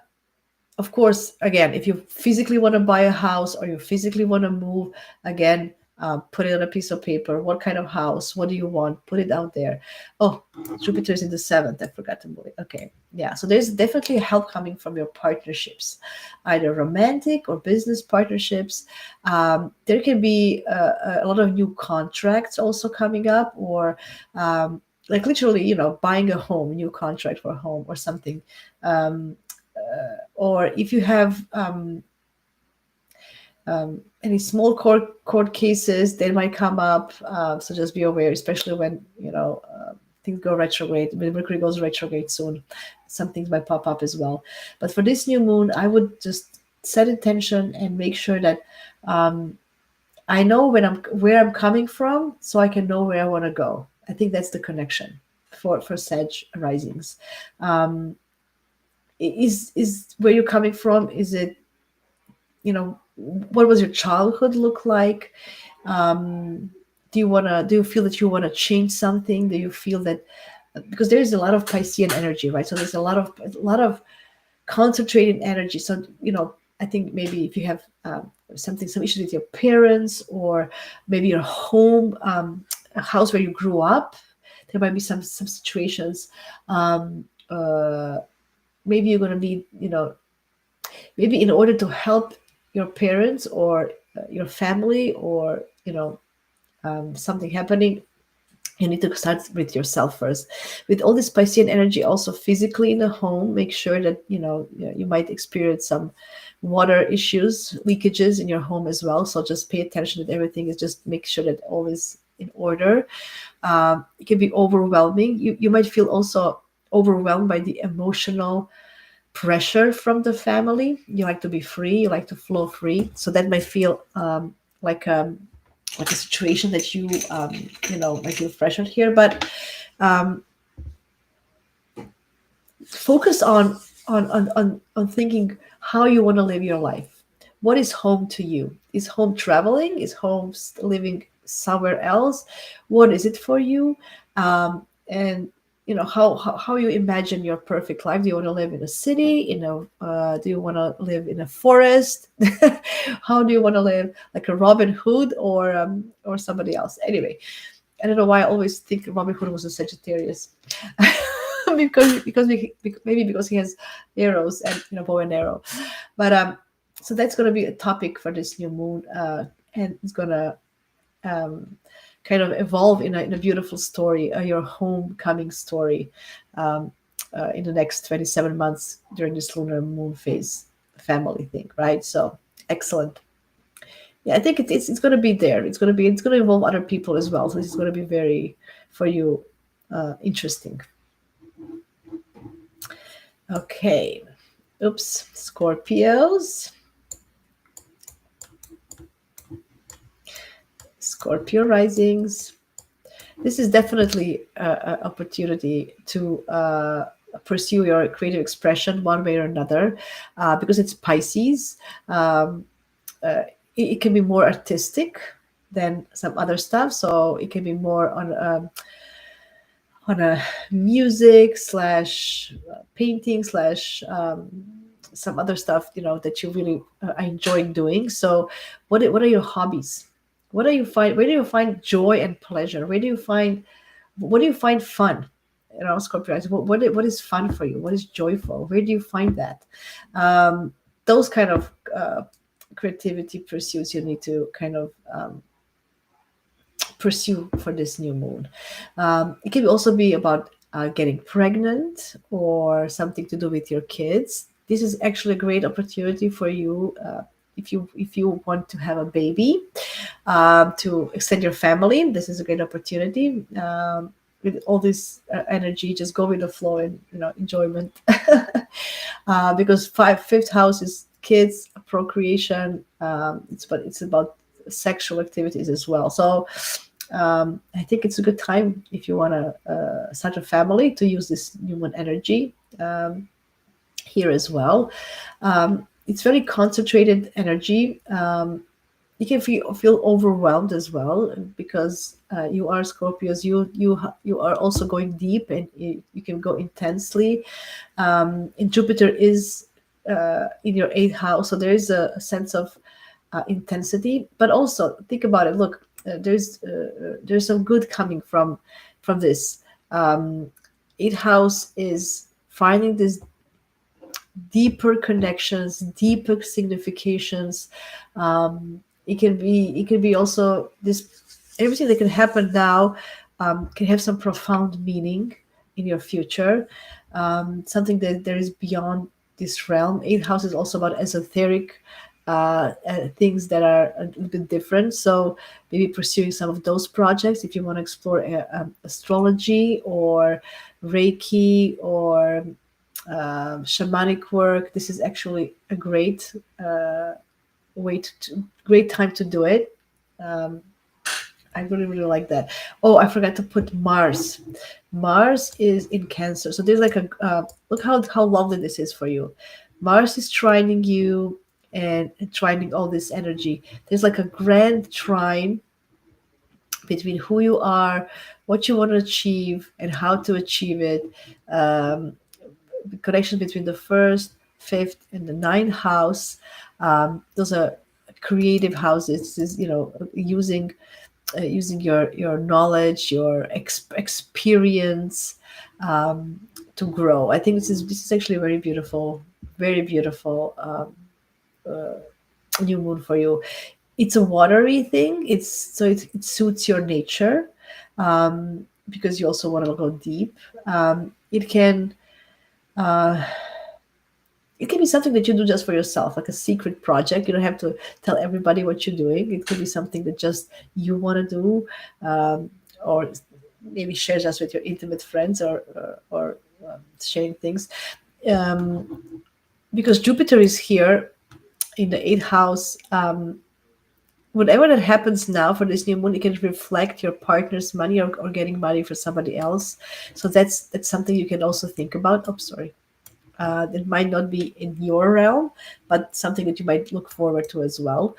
of course, again, if you physically want to buy a house or you physically want to move, again, put it on a piece of paper. What kind of house? What do you want? Put it out there. Oh, Jupiter's in the seventh. I forgot to move it. Okay. Yeah. So there's definitely help coming from your partnerships, either romantic or business partnerships. There can be a lot of new contracts also coming up, or like literally, buying a home, new contract for a home or something. Um, or if you have any small court cases, they might come up. So just be aware, especially when things go retrograde. When Mercury goes retrograde soon, some things might pop up as well. But for this new moon, I would just set intention and make sure that I know where I'm coming from, so I can know where I want to go. I think that's the connection for Sag risings. Is where you're coming from, is it, what was your childhood look like? Do you feel that you want to change something? Do you feel that, because there is a lot of Piscean energy, right? So there's a lot of concentrated energy. So I think maybe if you have some issues with your parents, or maybe your home, a house where you grew up, there might be some situations. Maybe you're going to need, maybe in order to help your parents or your family, or something happening, you need to start with yourself first. With all this Piscean energy, also physically in the home, make sure that you might experience some water issues, leakages in your home as well. So just pay attention that everything is, just make sure that all is in order. It can be overwhelming. You might feel also overwhelmed by the emotional pressure from the family. You like to be free, you like to flow free. So that might feel like a situation that you might feel pressured here. But focus on thinking how you want to live your life. What is home to you? Is home traveling? Is home living somewhere else? What is it for you? And how you imagine your perfect life. Do you want to live in a city? Do you want to live in a forest? How do you want to live, like a Robin Hood, or somebody else? Anyway, I don't know why I always think Robin Hood was a Sagittarius. maybe because he has arrows and bow and arrow. But so that's going to be a topic for this new moon, and it's going to kind of evolve in a beautiful story, your homecoming story, in the next 27 months during this lunar moon phase family thing, right? So excellent. Yeah, I think it's going to be there. It's going to involve other people as well. So this is going to be very for you interesting. Okay. Oops. Scorpios. Scorpio risings. This is definitely an opportunity to pursue your creative expression one way or another, because it's Pisces. It can be more artistic than some other stuff, so it can be more on a music slash painting slash some other stuff that you really enjoy doing. So what are your hobbies? Where do you find joy and pleasure? What do you find fun? Scorpio, what is fun for you? What is joyful? Where do you find that? Those kind of creativity pursuits you need to kind of pursue for this new moon. It can also be about getting pregnant or something to do with your kids. This is actually a great opportunity for you, if you want to have a baby, to extend your family. This is a great opportunity. With all this energy, just go with the flow and enjoyment. Because fifth house is kids, procreation. It's about sexual activities as well. So I think it's a good time if you want to start a family to use this new moon energy here as well. It's very concentrated energy. You can feel overwhelmed as well because you are Scorpios. You are also going deep, and you can go intensely. And Jupiter is in your eighth house, so there is a sense of intensity. But also think about it. Look, there's some good coming from this. Eighth house is finding this deeper connections, deeper significations. It can be also this, everything that can happen now can have some profound meaning in your future. Something that there is beyond this realm. Eighth house is also about esoteric things that are a little bit different. So maybe pursuing some of those projects if you want to explore astrology or Reiki or shamanic work. This is actually a great great time to do it. I really like that. Oh, I forgot to put Mars. Mars is in Cancer, so there's like a look how lovely this is for you. Mars is trining you and trining all this energy. There's like a grand trine between who you are, what you want to achieve, and how to achieve it. The connection between the first, fifth, and the ninth house. Those are creative houses. This is using your knowledge, your experience to grow. I think this is actually a very beautiful new moon for you. It's a watery thing. It suits your nature, because you also want to go deep. It can be something that you do just for yourself, like a secret project. You don't have to tell everybody what you're doing. It could be something that just you want to do, or maybe share just with your intimate friends, or sharing things. Because Jupiter is here in the eighth house. Whatever that happens now for this new moon, it can reflect your partner's money, or getting money for somebody else. So that's something you can also think about. Oh, sorry. That might not be in your realm, but something that you might look forward to as well.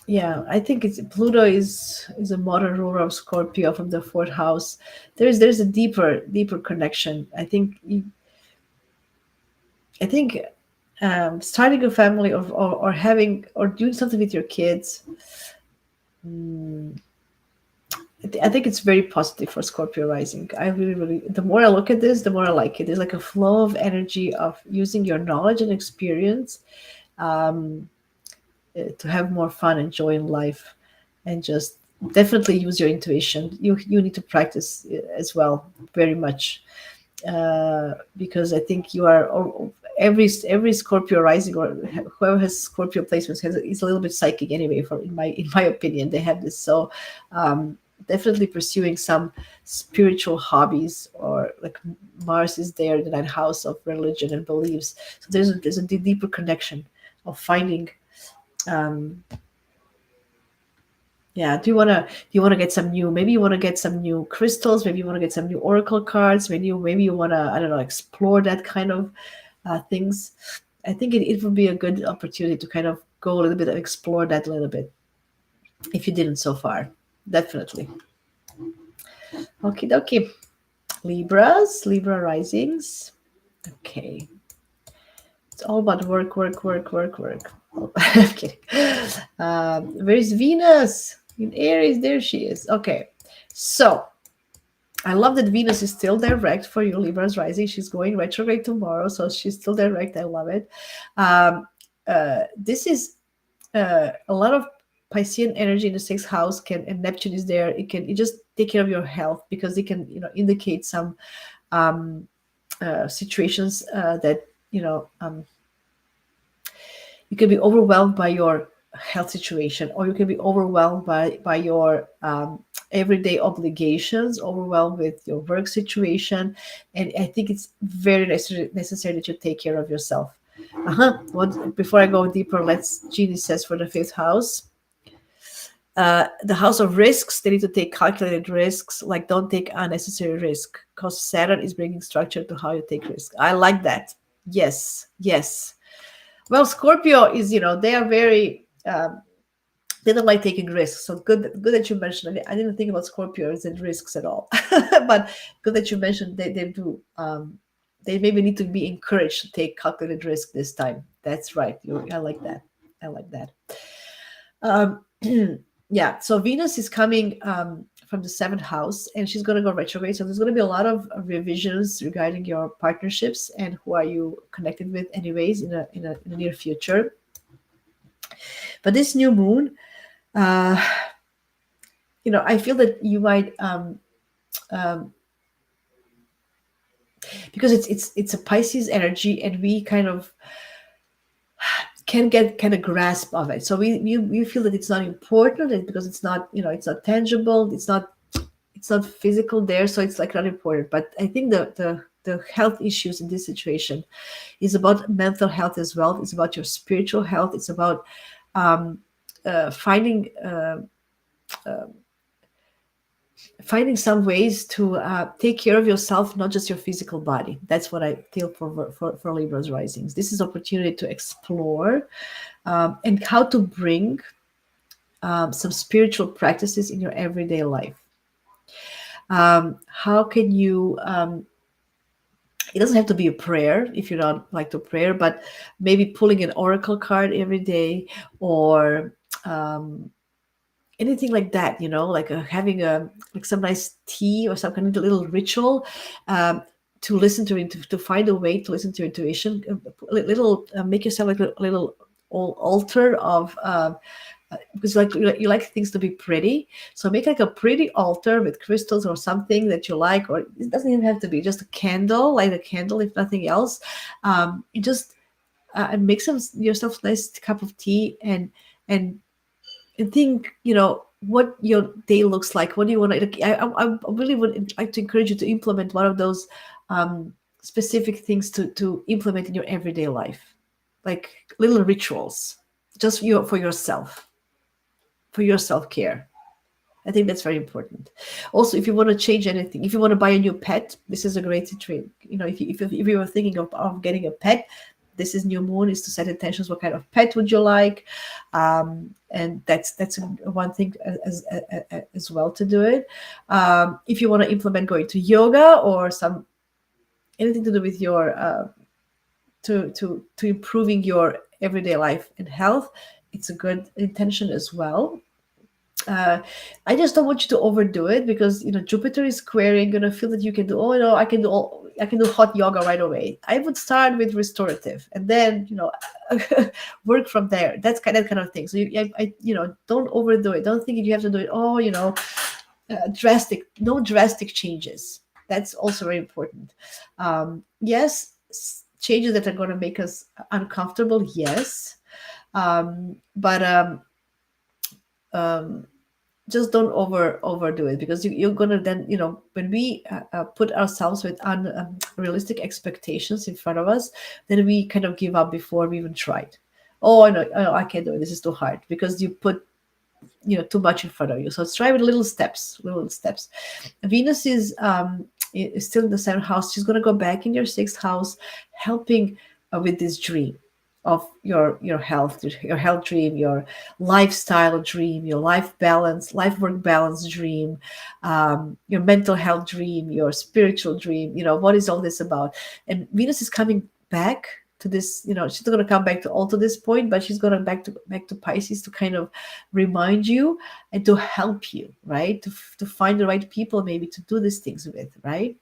Yeah, I think Pluto is a modern ruler of Scorpio from the fourth house. There's a deeper connection. I think starting a family, or having or doing something with your kids. I think it's very positive for Scorpio rising. I really, really, the more I look at this, the more I like it. There's like a flow of energy of using your knowledge and experience um, to have more fun and joy in life, and just definitely use your intuition. You need to practice as well, very much, because I think you are every Scorpio rising or whoever has Scorpio placements is a little bit psychic anyway. For in my opinion, they have this. So definitely pursuing some spiritual hobbies, or like Mars is there in the ninth house of religion and beliefs. So there's a deeper connection of finding. Um, yeah, do you want to get some new, maybe you want to get some new crystals, maybe you want to get some new oracle cards, maybe you want to, I don't know, explore that kind of things. I think it would be a good opportunity to kind of go a little bit and explore that a little bit if you didn't so far. Definitely. Okay, dokie. Libra risings. Okay. It's all about work, work, work, work, work. Oh, I'm kidding. Where's Venus? In Aries, there she is. Okay. So I love that Venus is still direct for you, Libra's rising. She's going retrograde tomorrow, so she's still direct. I love it. This is a lot of Piscean energy in the sixth house, and Neptune is there. It just take care of your health, because it can indicate some situations that you can be overwhelmed by your health situation, or you can be overwhelmed by your everyday obligations, overwhelmed with your work situation. And I think it's very necessary that you take care of yourself. Before I go deeper, Jeannie says for the fifth house, the house of risks. They need to take calculated risks, like don't take unnecessary risk, because Saturn is bringing structure to how you take risk. I like that. Yes, yes. Well, Scorpio is, they are very, they don't like taking risks. So good that you mentioned. I didn't think about Scorpios and risks at all, but good that you mentioned they do. They maybe need to be encouraged to take calculated risk this time. That's right. I like that. I like that. Yeah. So Venus is coming from the seventh house, and she's going to go retrograde. So there's going to be a lot of revisions regarding your partnerships and who are you connected with, anyways, in the near future. But this new moon, I feel that you might, because it's a Pisces energy, and we kind of can get kind of grasp of it. So we feel that it's not important, because it's not it's not tangible, it's not physical there, so it's like not important. But I think the health issues in this situation is about mental health as well. It's about your spiritual health. It's about finding some ways to take care of yourself, not just your physical body. That's what I feel for Libra's risings. This is opportunity to explore and how to bring some spiritual practices in your everyday life. How can you it doesn't have to be a prayer if you don't like to pray, but maybe pulling an oracle card every day, or anything like that, like having some nice tea or some kind of little ritual to listen to find a way to listen to your intuition. Make yourself like a little altar of because you like things to be pretty, so make like a pretty altar with crystals or something that you like, or it doesn't even have to be just a candle, light a candle if nothing else. You just make yourself a nice cup of tea, and think what your day looks like. What do you want to, I really would like to encourage you to implement one of those specific things to implement in your everyday life, like little rituals, just for yourself, for your self-care. I think that's very important. Also, if you want to change anything, if you want to buy a new pet, this is a great situation. If you were thinking of getting a pet, this is new moon, is to set intentions. What kind of pet would you like? And that's one thing as well to do it. If you want to implement going to yoga or anything to do with your to improving your everyday life and health, it's a good intention as well. uh, I just don't want you to overdo it, because Jupiter is squaring. You're gonna feel that you can do. Oh, I can do hot yoga right away. I would start with restorative, and then work from there. That's that kind of thing. So don't overdo it. Don't think you have to do it. Oh, drastic. No drastic changes. That's also very important. Yes, changes that are going to make us uncomfortable. Yes, but um, just don't overdo it, because you're gonna then when we put ourselves with unrealistic expectations in front of us, then we kind of give up before we even tried. Oh, I can't do it, this is too hard, because you put too much in front of you. So let's try with little steps. Venus is still in the 7th house. She's going to go back in your 6th house, helping with this dream of your health dream, your lifestyle dream, your life work balance dream, your mental health dream, your spiritual dream. What is all this about? And Venus is coming back to this. She's not going to come back to all to this point, but she's going to back to Pisces, to kind of remind you and to help you, right? To find the right people, maybe, to do these things with, right?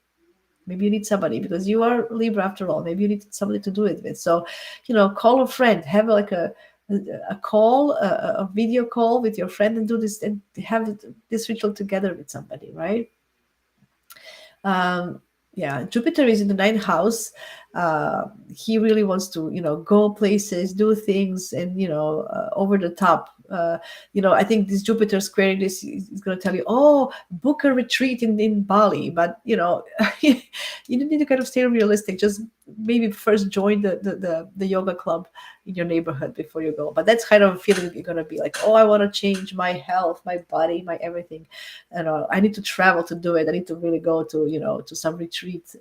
Maybe you need somebody, because you are Libra after all. Maybe you need somebody to do it with. So, call a friend, have like a call, a video call with your friend, and do this, and have this ritual together with somebody, right? Yeah, Jupiter is in the 9th house. He really wants to go places, do things, and over the top. I think this Jupiter squaring this is going to tell you, oh, book a retreat in Bali, but you need to kind of stay realistic. Just maybe first join the yoga club in your neighborhood before you go. But that's kind of a feeling you're going to be like, oh, I want to change my health, my body, my everything. I need to travel to do it. I need to really go to some retreat.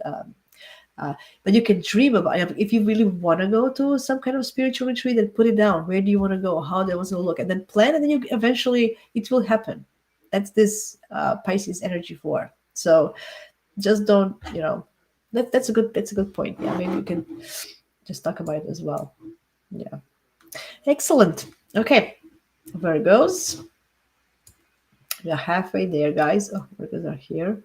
But you can dream about it. If you really want to go to some kind of spiritual retreat, then put it down. Where do you want to go? How they want to look, and then plan, and then eventually it will happen. That's this Pisces energy for. So just don't. That's a good point. Yeah, maybe you can just talk about it as well. Yeah, excellent. Okay, Virgos. We're halfway there, guys. Oh, Virgos are here.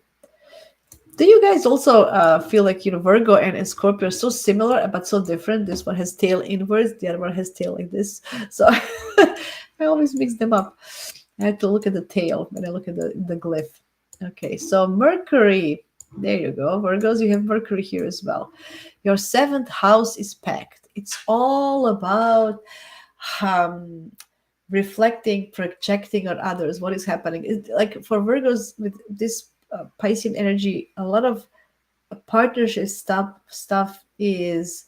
Do you guys also feel like Virgo and Scorpio are so similar but so different? This one has tail inwards, the other one has tail like this. So I always mix them up. I have to look at the tail when I look at the glyph. Okay, so Mercury. There you go. Virgos, you have Mercury here as well. Your 7th house is packed. It's all about reflecting, projecting on others. What is happening? It's like for Virgos with this Piscean energy, a lot of partnership stuff is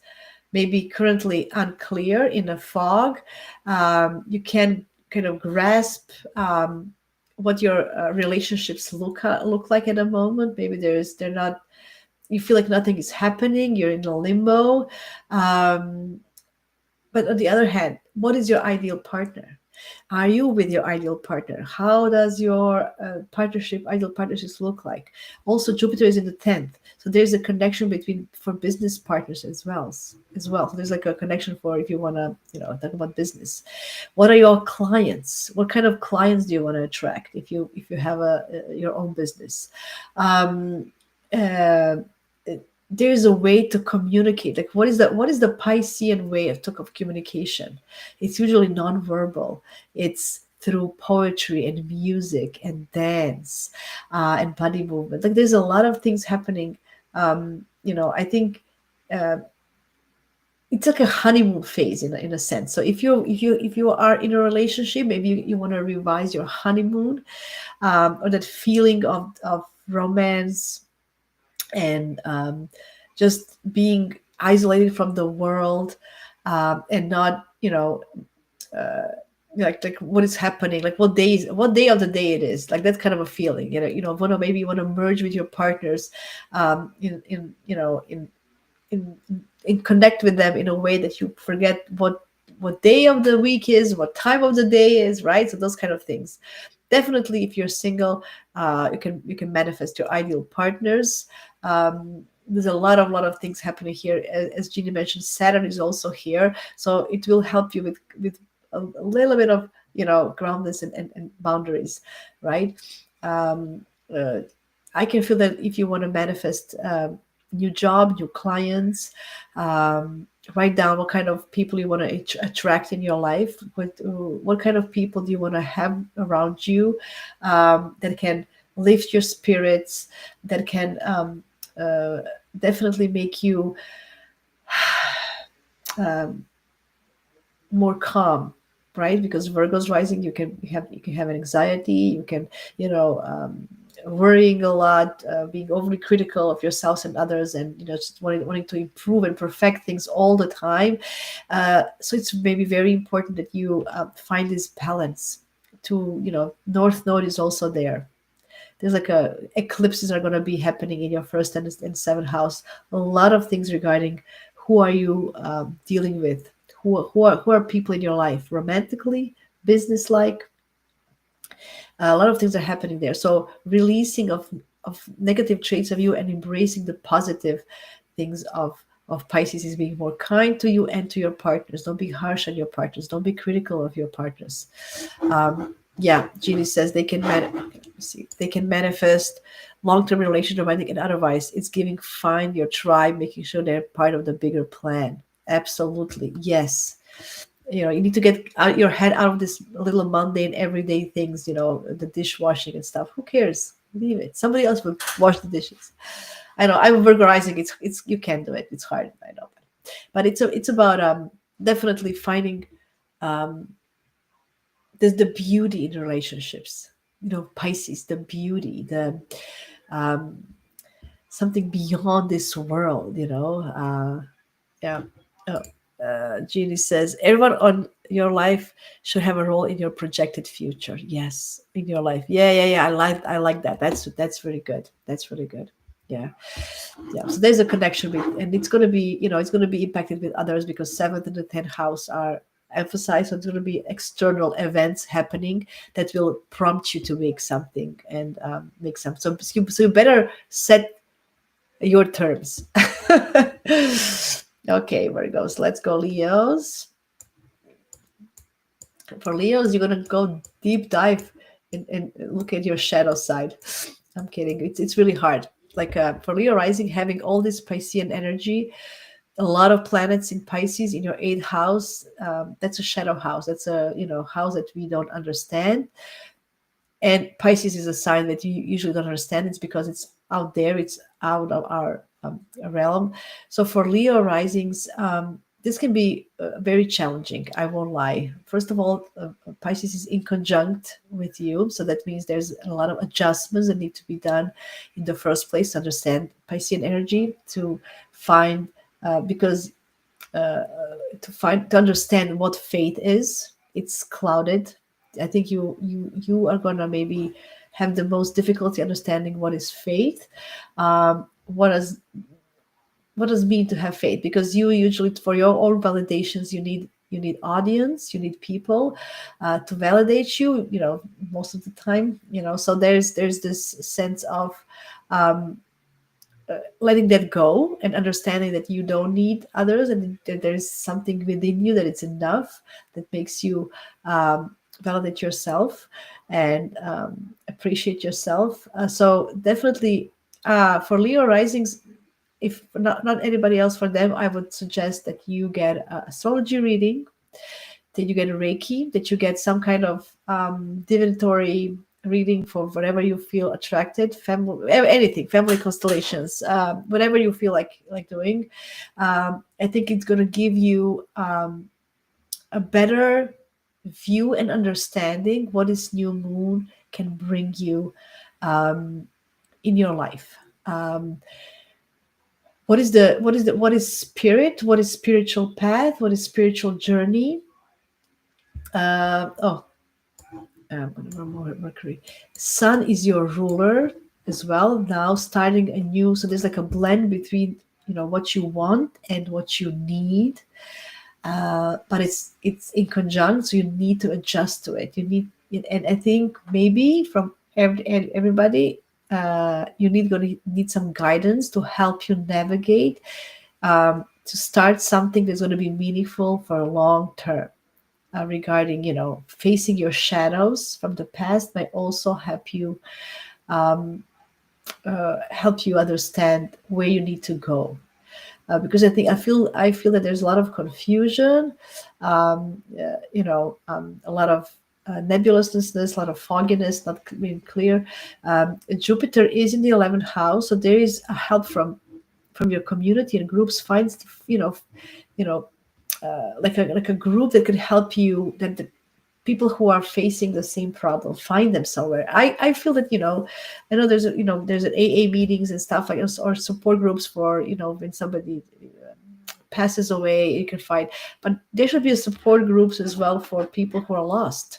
maybe currently unclear, in a fog. You can kind of grasp what your relationships look like at the moment. Maybe they're not. You feel like nothing is happening. You're in a limbo. But on the other hand, what is your ideal partner? Are you with your ideal partner? How does your ideal partnerships look like? Also, Jupiter is in the 10th, so there's a connection for business partners as well. So there's like a connection for if you want to, talk about business. What are your clients? What kind of clients do you want to attract if you have your own business? There's a way to communicate. Like what is the Piscean way of communication? It's usually nonverbal. It's through poetry and music and dance and body movement. Like there's a lot of things happening. I think it's like a honeymoon phase in a sense. So if you are in a relationship, maybe you want to revise your honeymoon, or that feeling of romance, and just being isolated from the world, and not like what is happening, like what day of the day it is, like that's kind of a feeling. Maybe you want to merge with your partners, in connect with them in a way that you forget what day of the week is, what time of the day is, right? So those kind of things. Definitely, if you're single, you can manifest your ideal partners. There's a lot of things happening here. As Jeannie mentioned, Saturn is also here, so it will help you with a little bit of groundness and boundaries, right? um, uh, I can feel that if you want to manifest new job, new clients, write down what kind of people you want to attract in your life. What kind of people do you want to have around you, that can lift your spirits, that can uh, definitely make you um, more calm, right? Because Virgo's rising, you can have an anxiety, you can, worrying a lot, being overly critical of yourself and others, and just wanting to improve and perfect things all the time. So it's maybe very important that you find this balance. To North Node is also there. There's like eclipses are going to be happening in your first and seventh house. A lot of things regarding who are you dealing with, who are people in your life, romantically, business like. A lot of things are happening there. So releasing of negative traits of you and embracing the positive things of Pisces is being more kind to you and to your partners. Don't be harsh on your partners. Don't be critical of your partners. Yeah, Jeannie says they can manifest long-term relation, romantic and otherwise. It's giving find your tribe, making sure they're part of the bigger plan. Absolutely, yes. You need to get your head out of this little mundane everyday things. The dishwashing and stuff. Who cares? Leave it. Somebody else will wash the dishes. I know. I'm vulgarizing. It's you can't do it. It's hard. I know, but it's about definitely finding there's the beauty in relationships. Pisces, the beauty, the um, something beyond this world. Yeah. Oh, Jeannie says everyone on your life should have a role in your projected future. Yes, in your life. Yeah. I like that. That's really good. That's really good. Yeah. Yeah, so there's a connection with, and it's going to be impacted with others because seventh and the 10th house are emphasized. So it's going to be external events happening that will prompt you to make something and make some. So you better set your terms. Okay, Virgos, let's go, Leos. For Leos, you're going to go deep dive and look at your shadow side. I'm kidding. It's really hard. Like for Leo rising, having all this Piscean energy, a lot of planets in Pisces in your eighth house. That's a shadow house. That's a house that we don't understand. And Pisces is a sign that you usually don't understand. It's because it's out there. It's out of our realm. So for Leo risings, this can be very challenging. I won't lie. First of all, Pisces is in conjunct with you. So that means there's a lot of adjustments that need to be done in the first place to understand Piscean energy, to find, because to understand what faith is. It's clouded. I think you are gonna maybe have the most difficulty understanding what is faith. What does mean to have faith? Because you usually, for your own validations, you need audience, you need people to validate you. Most of the time. So there's this sense of letting that go and understanding that you don't need others, and that there's something within you that it's enough, that makes you validate yourself and appreciate yourself. So definitely for Leo risings, if not anybody else, for them, I would suggest that you get an astrology reading, that you get a Reiki, that you get some kind of divinatory reading for whatever you feel attracted, family, anything, family constellations, whatever you feel like doing. I think it's going to give you a better view and understanding what this new moon can bring you in your life. What is spirit? What is spiritual path? What is spiritual journey? Oh, Mercury. Sun is your ruler as well. Now starting a new, so there's like a blend between what you want and what you need. But it's in conjunct, so you need to adjust to it. You need, and I think maybe from everybody, going to need some guidance to help you navigate, to start something that's going to be meaningful for a long term. regarding, facing your shadows from the past might also um, help you understand where you need to go. Because I feel that there's a lot of confusion, a lot of nebulousness, a lot of fogginess, not being clear. Jupiter is in the 11th house, so there is a help from your community and groups. Finds you know like a group that could help you, that the people who are facing the same problem find them somewhere. I feel that, I know there's an AA meetings and stuff like this, or support groups for, when somebody passes away, you can find. But there should be a support groups as well for people who are lost,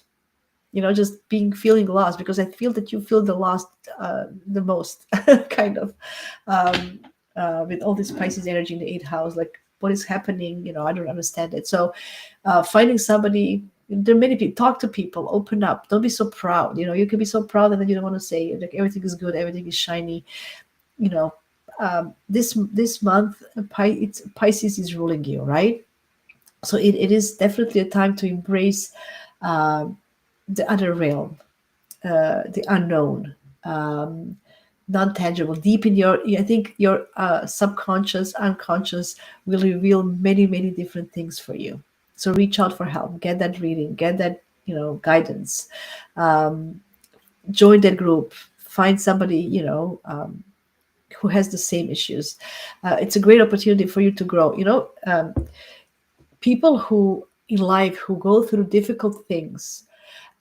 just feeling lost, because I feel that you feel the lost the most kind of, um, with all this Pisces energy in the 8th house, like what is happening, I don't understand it. So finding somebody, there are many people, talk to people, open up, don't be so proud. You can be so proud and then you don't want to say like everything is good, everything is shiny. you know this month, Pisces is ruling you, right? So it is definitely a time to embrace uh, the other realm, the unknown, um, non-tangible, deep in your. I think your subconscious, unconscious will reveal many, many different things for you. So reach out for help, get that reading, get that guidance, um, join that group, find somebody who has the same issues. It's a great opportunity for you to grow. People who in life who go through difficult things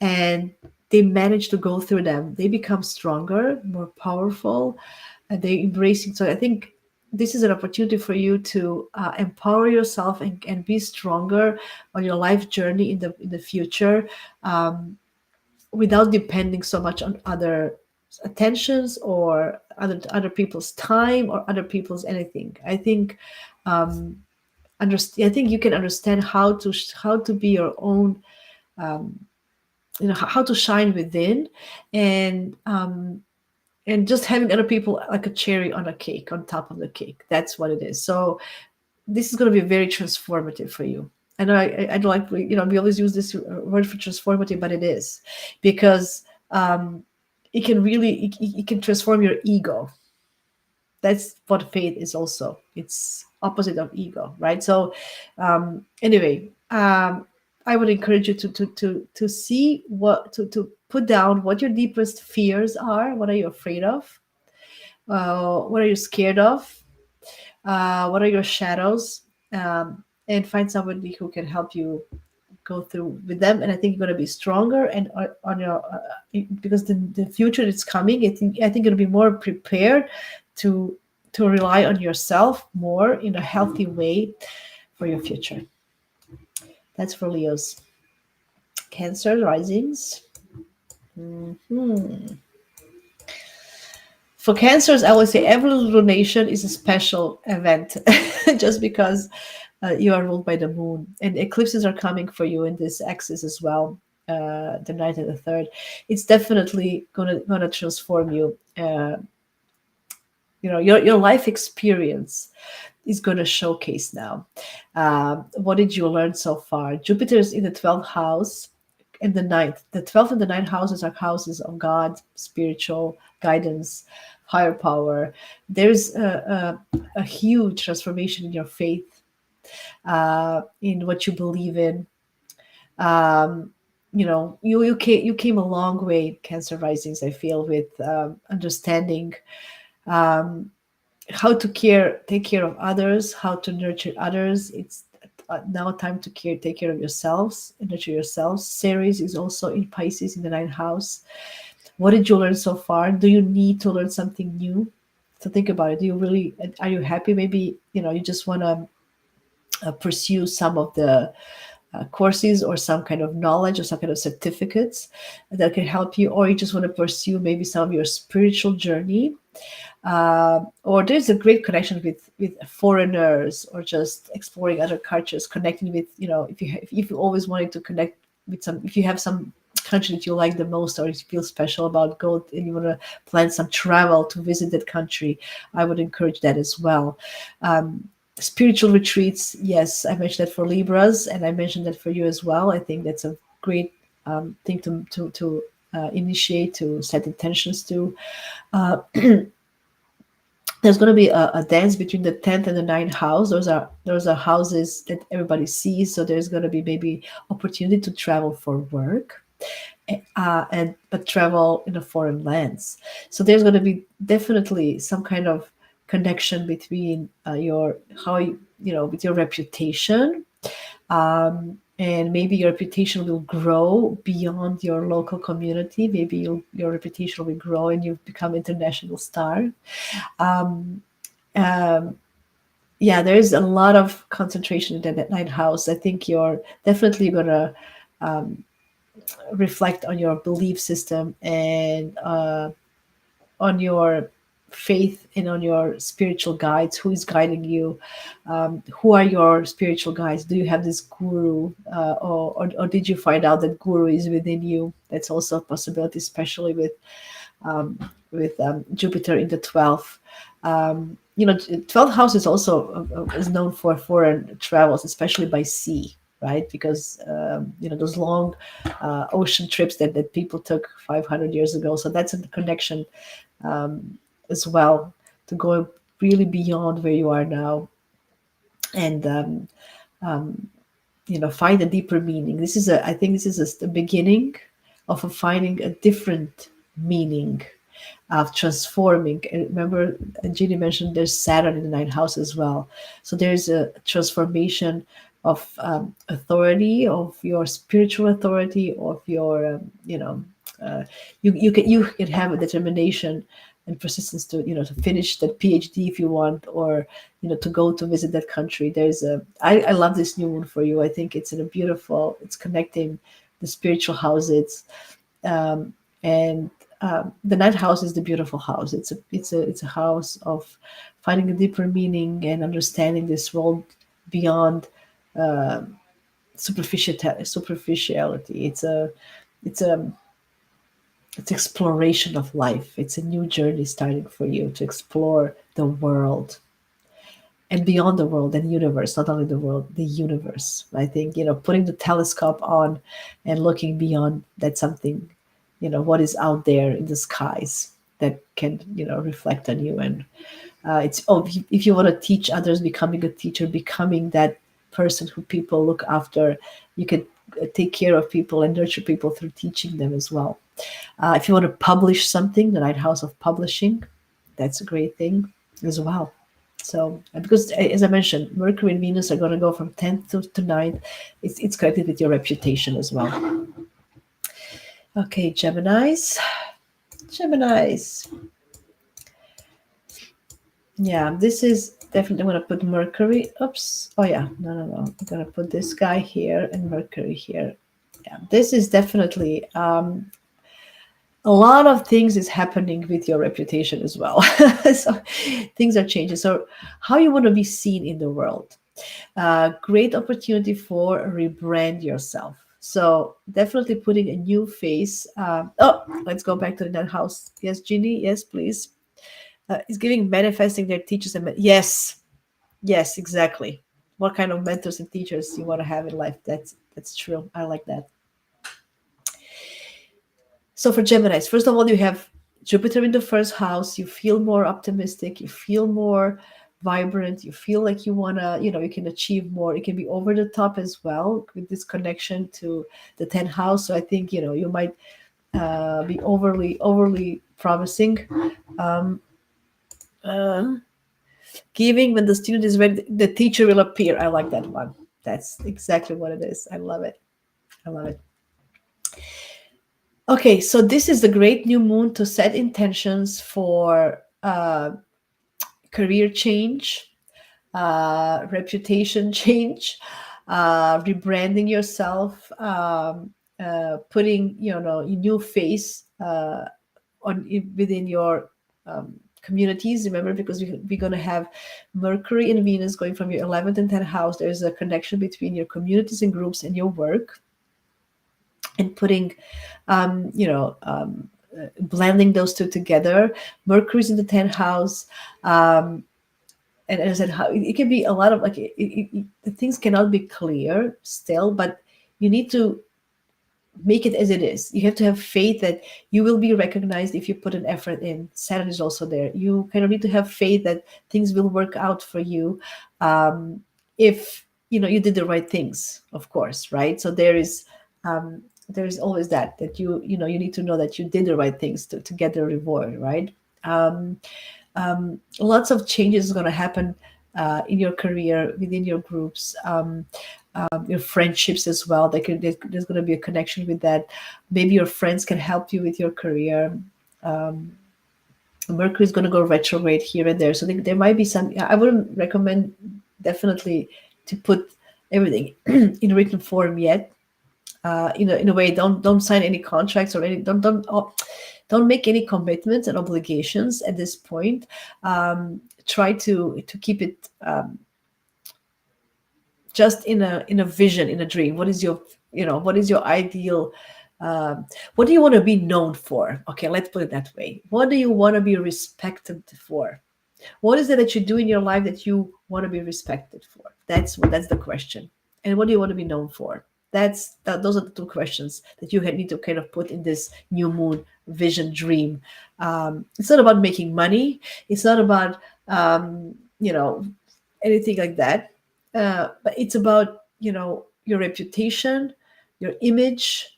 and they manage to go through them, they become stronger, more powerful, and they embracing. So I think this is an opportunity for you to empower yourself and be stronger on your life journey in the future, without depending so much on other attentions or other people's time or other people's anything. I think I think you can understand how to be your own, how to shine within, and just having other people like a cherry on a cake, on top of the cake. That's what it is. So this is going to be very transformative for you. I know I don't like, we always use this word for transformative, but it is, because it can really, it can transform your ego. That's what faith is also. It's opposite of ego, right? So anyway, I would encourage you to see what, to put down what your deepest fears are. What are you afraid of? What are you scared of? What are your shadows? And find somebody who can help you go through with them. And I think you're going to be stronger and on your, because the future is coming. I think you'll be more prepared to rely on yourself more in a healthy way for your future. That's for Leos. Cancer risings. Mhm. For Cancers, I would say every lunation is a special event, just because you are ruled by the moon, and eclipses are coming for you in this axis as well. The ninth and the third, it's definitely gonna transform you. Your life experience is going to showcase now. What did you learn so far? Jupiter is in the 12th house and the ninth. The 12th and the ninth houses are houses of God, spiritual guidance, higher power. There's a huge transformation in your faith, in what you believe in. You came a long way, Cancer risings, I feel, with understanding how to take care of others, how to nurture others. It's now time to take care of yourselves and nurture yourselves. Ceres is also in Pisces in the ninth house. What did you learn so far? Do you need to learn something new? So think about it. Are you happy? Maybe, you just want to pursue some of the courses or some kind of knowledge or some kind of certificates that can help you, or you just want to pursue maybe some of your spiritual journey. Or there's a great connection with foreigners, or just exploring other cultures, connecting with, if you always wanted to connect with if you have some country that you like the most, or you feel special about, go and you want to plan some travel to visit that country, I would encourage that as well. Spiritual retreats, yes, I mentioned that for Libras, and I mentioned that for you as well. I think that's a great thing to initiate, to set intentions to. Uh, there's going to be a dance between the 10th and the ninth house. Those are houses that everybody sees, so there's going to be maybe opportunity to travel for work, and but travel in a foreign lands. So there's going to be definitely some kind of connection between your how with your reputation, and maybe your reputation will grow beyond your local community. Maybe your reputation will grow and you become international star. um, um, yeah, there is a lot of concentration in that ninth house. I think you're definitely gonna um, reflect on your belief system, and on your faith, and on your spiritual guides. Who is guiding you? Who are your spiritual guides? Do you have this guru, or did you find out that guru is within you? That's also a possibility, especially um, with Jupiter in the 12th. 12th house is also is known for foreign travels, especially by sea, right? Because those long ocean trips that people took 500 years ago. So that's a connection as well, to go really beyond where you are now, and find a deeper meaning. I think this is the beginning of finding a different meaning, of transforming. And remember, Ginny mentioned there's Saturn in the ninth house as well. So there's a transformation of authority, of your spiritual authority, of your, you can have a determination and persistence to to finish that PhD if you want, or to go to visit that country. I love this new moon for you. I think it's connecting the spiritual houses, um, and the ninth house is the beautiful house. It's a house of finding a deeper meaning and understanding this world beyond uh, superficiality. It's exploration of life. It's a new journey starting for you to explore the world and beyond the world and universe. Not only the world, the universe. I think putting the telescope on and looking beyond, that's something, what is out there in the skies that can reflect on you. And if you want to teach others, becoming a teacher, becoming that person who people look after. You can take care of people and nurture people through teaching them as well. If you want to publish something, the ninth house of publishing, that's a great thing as well. So, because as I mentioned, Mercury and Venus are going to go from 10th to 9th. It's connected with your reputation as well. Okay, Geminis. Geminis. Yeah, this is definitely, I'm going to put Mercury. Oops. Oh, yeah. No. I'm going to put this guy here and Mercury here. Yeah, this is definitely a lot of things is happening with your reputation as well. So things are changing. So how you want to be seen in the world. Great opportunity for rebrand yourself. So definitely putting a new face. Let's go back to that house. Yes, Ginny. Yes, please. Is giving manifesting their teachers and yes, exactly. What kind of mentors and teachers you want to have in life? That's true. I like that. So for Geminis, first of all, you have Jupiter in the first house. You feel more optimistic. You feel more vibrant. You feel like you want to, you can achieve more. It can be over the top as well with this connection to the 10th house. So I think, you might be overly promising. Um, uh, Giving when the student is ready, the teacher will appear. I like that one. That's exactly what it is. I love it. I love it. Okay, so this is the great new moon to set intentions for career change, reputation change, rebranding yourself, putting a new face on within your communities. Remember, because we're going to have Mercury and Venus going from your 11th and 10th house. There's a connection between your communities and groups and your work, and putting blending those two together. Mercury's in the 10th house, and as I said, how it can be a lot of like the things cannot be clear still, but you need to make it as it is. You have to have faith that you will be recognized if you put an effort in. Saturn is also there. You kind of need to have faith that things will work out for you, if you did the right things, of course, right? So there is always that you need to know that you did the right things to get the reward, right? Lots of changes is going to happen in your career, within your groups, your friendships as well. There's going to be a connection with that. Maybe your friends can help you with your career. Mercury is going to go retrograde here and there, so there might be some. I wouldn't recommend definitely to put everything in written form yet. In a way, don't sign any contracts or any don't make any commitments and obligations at this point. Try to keep it just in a vision, in a dream. What is your ideal? What do you want to be known for? Okay, let's put it that way. What do you want to be respected for? What is it that you do in your life that you want to be respected for? That's the question. And what do you want to be known for? Those are the two questions that you need to kind of put in this new moon vision dream. It's not about making money. It's not about anything like that. But it's about your reputation, your image.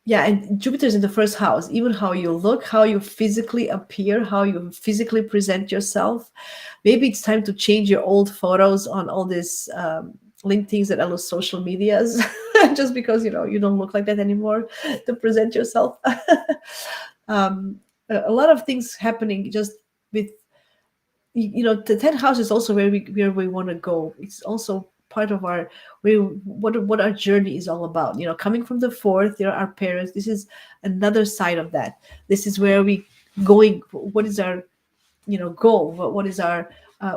Yeah, and Jupiter's in the first house. Even how you look, how you physically appear, how you physically present yourself. Maybe it's time to change your old photos on all these LinkedIn's and other social medias, just because you don't look like that anymore to present yourself. A lot of things happening just with the 10th house is also where we want to go. It's also part of what our journey is all about. Coming from the fourth, our parents. This is another side of that. This is where we going. What is our goal? What is our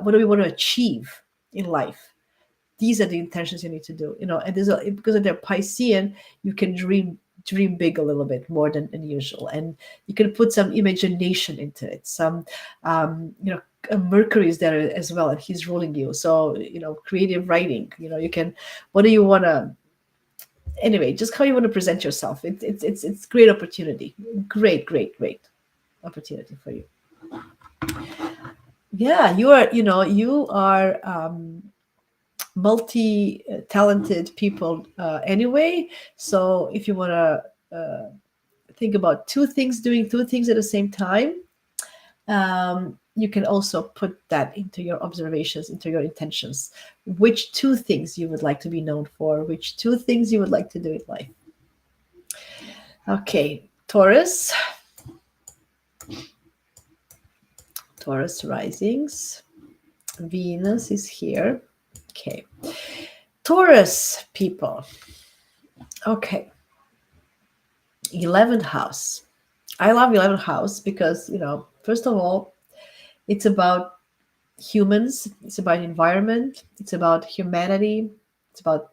what do we want to achieve in life? These are the intentions you need to do. And because they're Piscean, you can dream big a little bit more than usual, and you can put some imagination into it. Some Mercury is there as well, and he's ruling you. So creative writing. You can. What do you want to? Anyway, just how you want to present yourself. It's great opportunity. Great opportunity for you. Yeah, you are multi-talented people anyway. So if you want to think about doing two things at the same time, you can also put that into your observations, into your intentions. Which two things you would like to be known for? Which two things you would like to do in life? Okay, Taurus risings. Venus is here. Okay, Taurus people. Okay, 11th house. I love 11th house because first of all, it's about humans. It's about environment. It's about humanity. It's about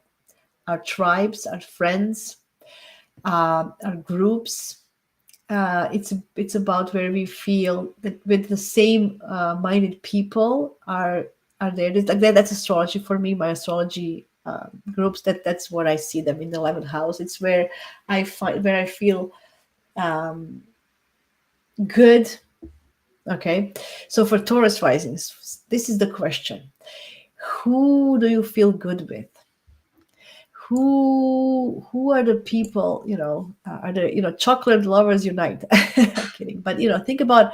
our tribes, our friends, our groups. It's about where we feel that with the same minded people are there. That's astrology for me. My astrology groups. That's where I see them in the 11th house. It's where I feel good. Okay, so for Taurus risings, this is the question: who do you feel good with? Who are the people? Are there chocolate lovers unite? I'm kidding, but think about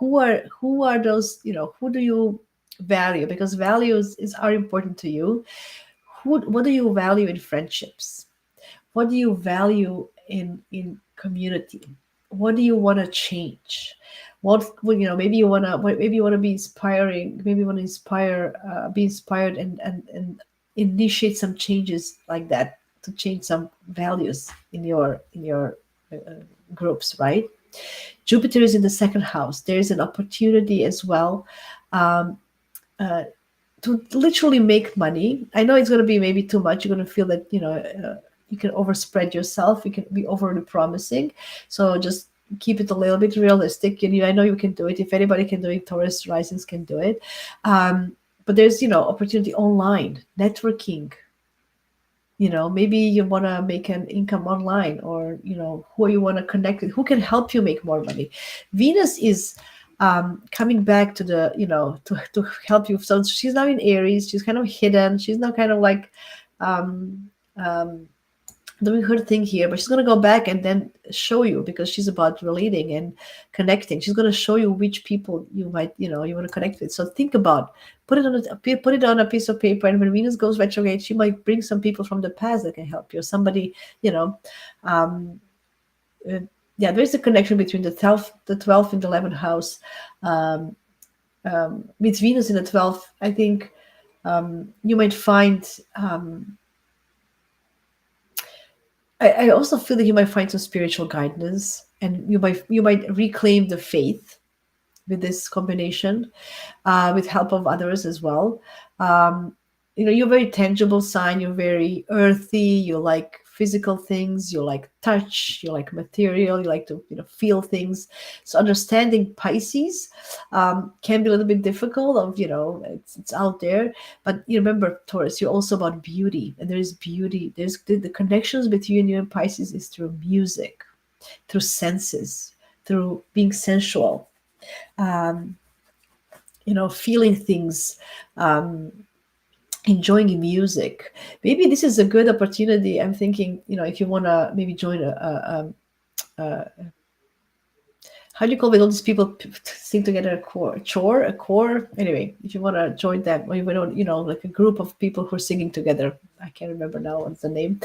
who are those? Who do you value? Because values are important to you. What do you value in friendships? What do you value in community? What do you want to change? Maybe you want to be inspiring. Maybe you want to be inspired and initiate some changes like that to change some values in your groups, right? Jupiter is in the second house. There is an opportunity as well to literally make money. I know it's going to be maybe too much. You're going to feel that you can overspread yourself. You can be overly promising. So just keep it a little bit realistic. And I know you can do it. If anybody can do it, Taurus risings can do it. But there's, opportunity online, networking. Maybe you want to make an income online, or who you want to connect with, who can help you make more money. Venus is coming back to the to help you. So she's now in Aries. She's kind of hidden. She's now kind of like um, um, doing her thing here, but she's going to go back and then show you, because she's about relating and connecting. She's going to show you which people you might, you want to connect with. So think about, put it on a piece of paper. And when Venus goes retrograde, she might bring some people from the past that can help you. Somebody, um, yeah, there's a connection between the 12th and the 11th house. With Venus in the 12th, I think you might find. I also feel that you might find some spiritual guidance, and you might reclaim the faith with this combination, with help of others as well. You're very tangible sign. You're very earthy. You like physical things. You like touch. You like material. You like to feel things. So understanding Pisces can be a little bit difficult. It's out there, but you remember, Taurus, you're also about beauty, and there is beauty. There's the connections between you and Pisces is through music, through senses, through being sensual. Feeling things, enjoying music. Maybe this is a good opportunity. I'm thinking, if you want to maybe join how do you call it? All these people sing together a core. Anyway, if you want to join them, or you want, like a group of people who are singing together. I can't remember now what's the name.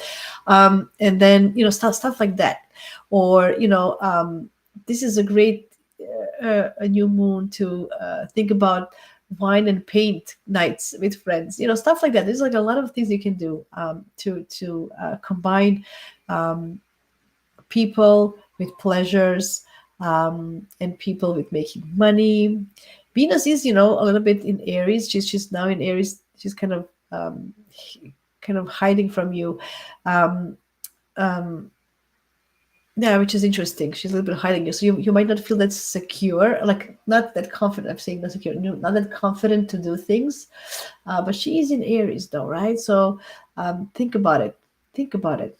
And then, stuff like that. Or, this is a great a new moon to think about wine and paint nights with friends, stuff like that. There's like a lot of things you can do to combine people with pleasures, and people with making money. Venus is, a little bit in Aries. She's now in Aries. She's kind of hiding from you. Yeah, which is interesting. She's a little bit hiding you, so you might not feel that secure, like not that confident. I'm saying not secure, not that confident to do things. But she is in Aries, though, right? So think about it. Think about it.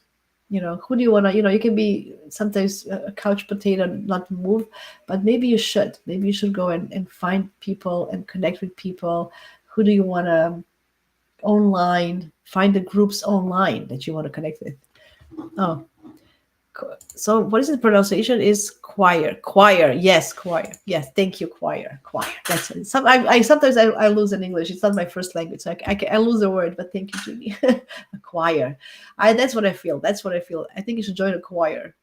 Who do you want to? You can be sometimes a couch potato, not move, but maybe you should. Maybe you should go and find people and connect with people. Who do you want to online? Find the groups online that you want to connect with. Oh. So what is the pronunciation? Is choir. Yes, choir. Yes, thank you, choir. That's it. Sometimes I lose in English. It's not my first language, so I lose a word. But thank you, Julie. A choir. That's what I feel. I think you should join a choir,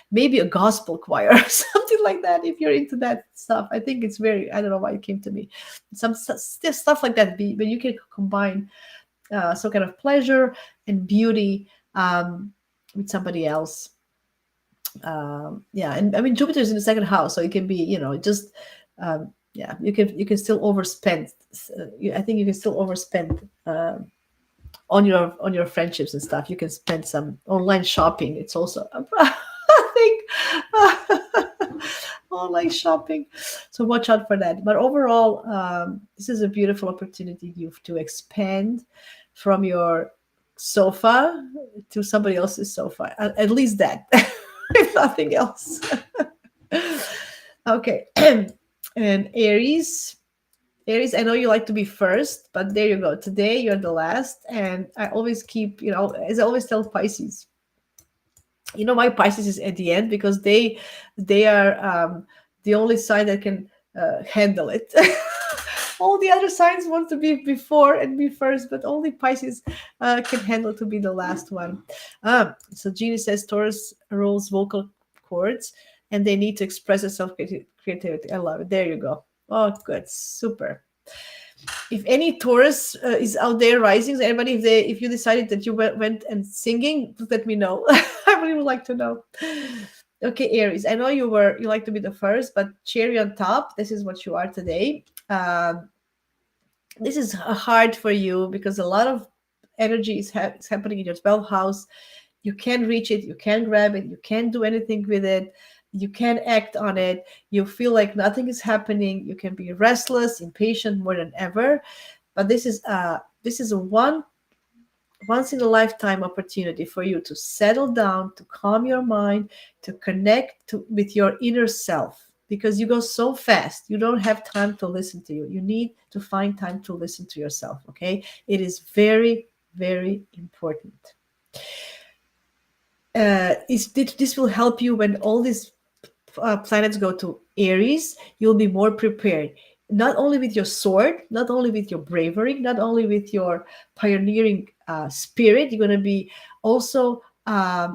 maybe a gospel choir or something like that. If you're into that stuff, I think it's very. I don't know why it came to me. Some stuff like that. But you can combine some kind of pleasure and beauty with somebody else. And I mean, Jupiter is in the second house, so it can be, just you can still overspend. I think you can still overspend on your friendships and stuff. You can spend some online shopping. It's also I think online shopping, so watch out for that. But overall, this is a beautiful opportunity to expand from your sofa to somebody else's sofa, at least that. If nothing else. Okay. And Aries, I know you like to be first, but there you go. Today you're the last. And I always keep, as I always tell Pisces, why Pisces is at the end, because they are the only sign that can handle it. All the other signs want to be before and be first, but only Pisces can handle to be the last one. So Jeannie says Taurus rules vocal cords, and they need to express themselves creativity. I love it. There you go. Oh, good. Super. If any Taurus is out there rising, anybody, if you decided that you went and singing, let me know. I really would like to know. Okay, Aries, I know you like to be the first, but cherry on top, this is what you are today. This is hard for you because a lot of energy is happening in your 12th house. You can't reach it. You can't grab it. You can't do anything with it. You can't act on it. You feel like nothing is happening. You can be restless, impatient more than ever. But this is a once in a lifetime opportunity for you to settle down, to calm your mind, to connect with your inner self, because you go so fast. You don't have time to listen to you. You need to find time to listen to yourself. Okay. It is very, very important. This will help you when all these planets go to Aries. You'll be more prepared, not only with your sword, not only with your bravery, not only with your pioneering spirit. You're going to be also uh,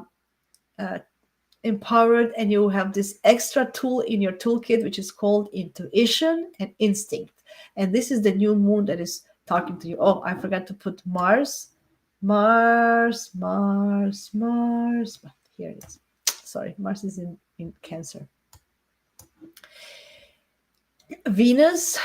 empowered, and you have this extra tool in your toolkit, which is called intuition and instinct. And this is the new moon that is talking to you. Oh, I forgot to put Mars. Here it is. Sorry, Mars is in Cancer. Venus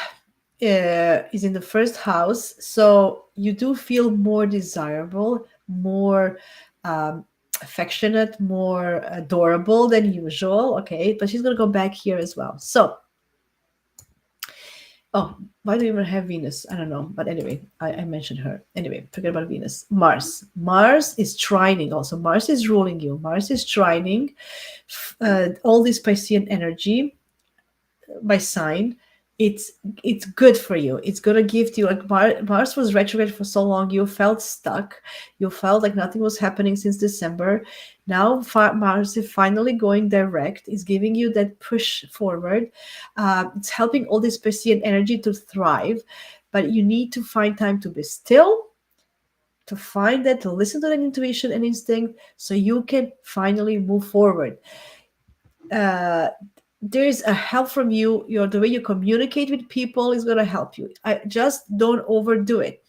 is in the first house, so you do feel more desirable, more affectionate, more adorable than usual. Okay, but she's going to go back here as well. So, oh, why do we even have Venus? I don't know, but anyway, I mentioned her. Anyway, forget about Venus. Mars is trining also. Mars is ruling you. Mars is trining all this Piscean energy by sign. It's good for you. It's gonna give you, like, Mars was retrograde for so long. You felt stuck. You felt like nothing was happening since December. Now Mars is finally going direct. It's giving you that push forward. It's helping all this Piscean energy to thrive, but you need to find time to be still, to find that, to listen to that intuition and instinct, so you can finally move forward. There is a help from you. The way you communicate with people is going to help you. I just don't overdo it.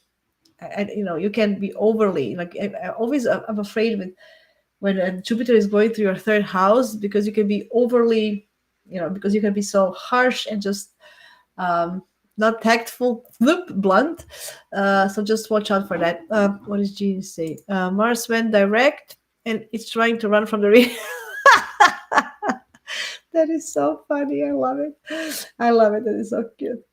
You can be overly, like, I'm afraid with when Jupiter is going through your third house, because you can be overly, because you can be so harsh and just not tactful, blunt. So just watch out for that. What does Jean say? Mars went direct and it's trying to run from the rain. That is so funny. I love it. That is so cute.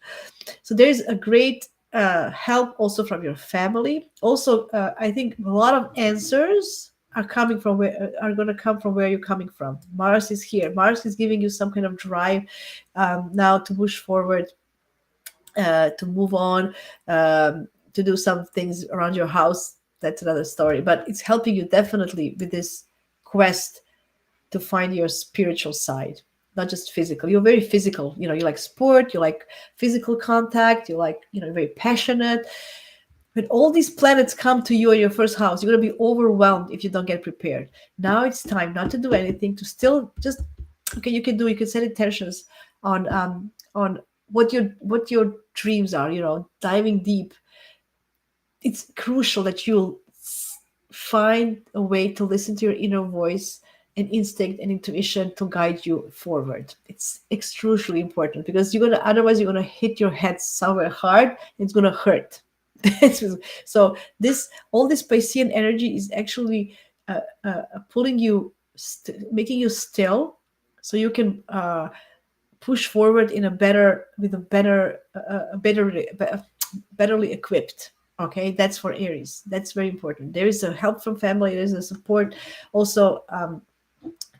So there's a great help also from your family. Also, I think a lot of answers are going to come from where you're coming from. Mars is here. Mars is giving you some kind of drive now to push forward, to move on, to do some things around your house. That's another story. But it's helping you definitely with this quest to find your spiritual side, not just physical. You're very physical. You like sport, you like physical contact, you like, very passionate. When all these planets come to you in your first house, you're going to be overwhelmed if you don't get prepared. Now it's time not to do anything, to still just, okay, you can set intentions on what your dreams are, diving deep. It's crucial that you'll find a way to listen to your inner voice and instinct and intuition to guide you forward. It's extremely important, because otherwise you're gonna hit your head somewhere hard. It's gonna hurt. So all this Piscean energy is actually pulling you, making you still, so you can push forward betterly equipped. Okay, that's for Aries. That's very important. There is a help from family. There's a support. Also,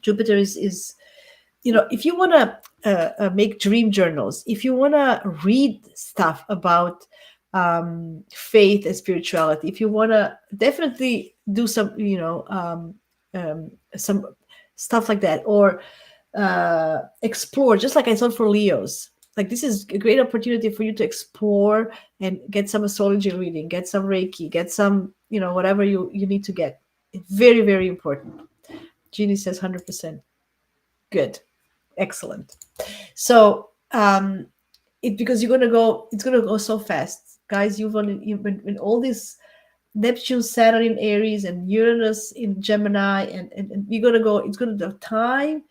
Jupiter is if you want to make dream journals, if you want to read stuff about faith and spirituality, if you want to definitely do some some stuff like that, or explore, just like I said for Leos, like, this is a great opportunity for you to explore and get some astrology reading, get some Reiki, get some whatever you need to get. It's very, very important. Jeannie says 100%. Good. Excellent. So because it's gonna go so fast, guys. When all this Neptune, Saturn in Aries, and Uranus in Gemini, and the time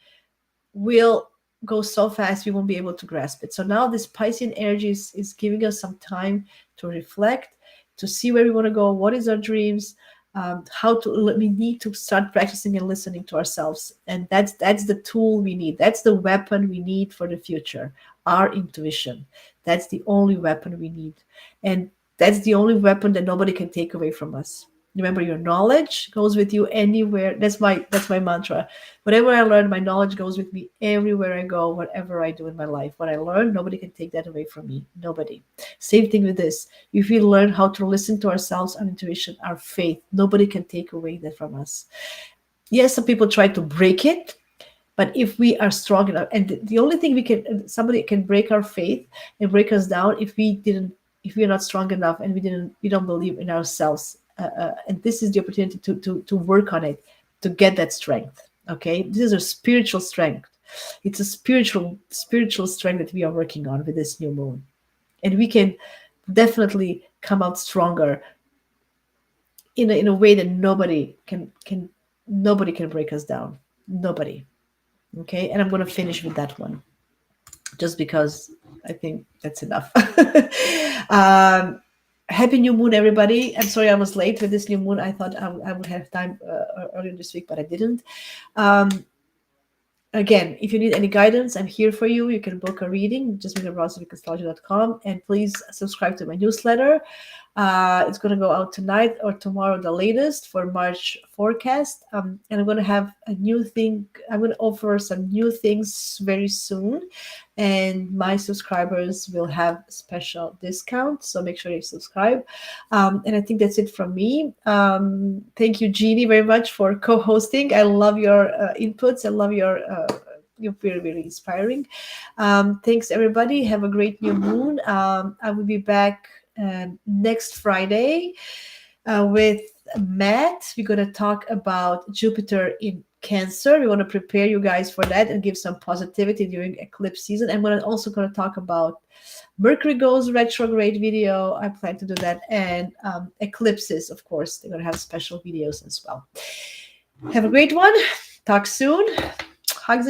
will go so fast we won't be able to grasp it. So now this Piscean energy is giving us some time to reflect, to see where we want to go, what is our dreams, we need to start practicing and listening to ourselves, and that's the tool we need. That's the weapon we need for the future. Our intuition. That's the only weapon we need, and that's the only weapon that nobody can take away from us. Remember, your knowledge goes with you anywhere. That's my mantra. Whatever I learn, my knowledge goes with me everywhere I go, whatever I do in my life. What I learn, nobody can take that away from me. Nobody. Same thing with this. If we learn how to listen to ourselves, our intuition, our faith, nobody can take away that from us. Yes, some people try to break it, but if we are strong enough, and the only thing somebody can break our faith and break us down if we are not strong enough and we don't believe in ourselves. And this is the opportunity to work on it, to get that strength. Okay, this is a spiritual strength. It's a spiritual strength that we are working on with this new moon, and we can definitely come out stronger in a way that nobody can break us down. Nobody. Okay, and I'm going to finish with that one, just because I think that's enough. Happy new moon, everybody. I'm sorry I was late with this new moon. I thought I would have time earlier this week, but I didn't. Again, if you need any guidance, I'm here for you. You can book a reading, just make a browser with astrology.com, and please subscribe to my newsletter. It's going to go out tonight or tomorrow, the latest, for March forecast. And I'm going to have a new thing. I'm going to offer some new things very soon, and my subscribers will have special discounts. So make sure you subscribe. And I think that's it from me. Thank you, Jeannie, very much for co-hosting. I love your inputs. I love you're very, very inspiring. Thanks, everybody. Have a great new moon. I will be back next Friday with Matt. We're going to talk about Jupiter in Cancer. We want to prepare you guys for that and give some positivity during eclipse season. And we're also going to talk about Mercury goes retrograde video. I plan to do that. And eclipses, of course. They're going to have special videos as well. Have a great one. Talk soon. Hugs.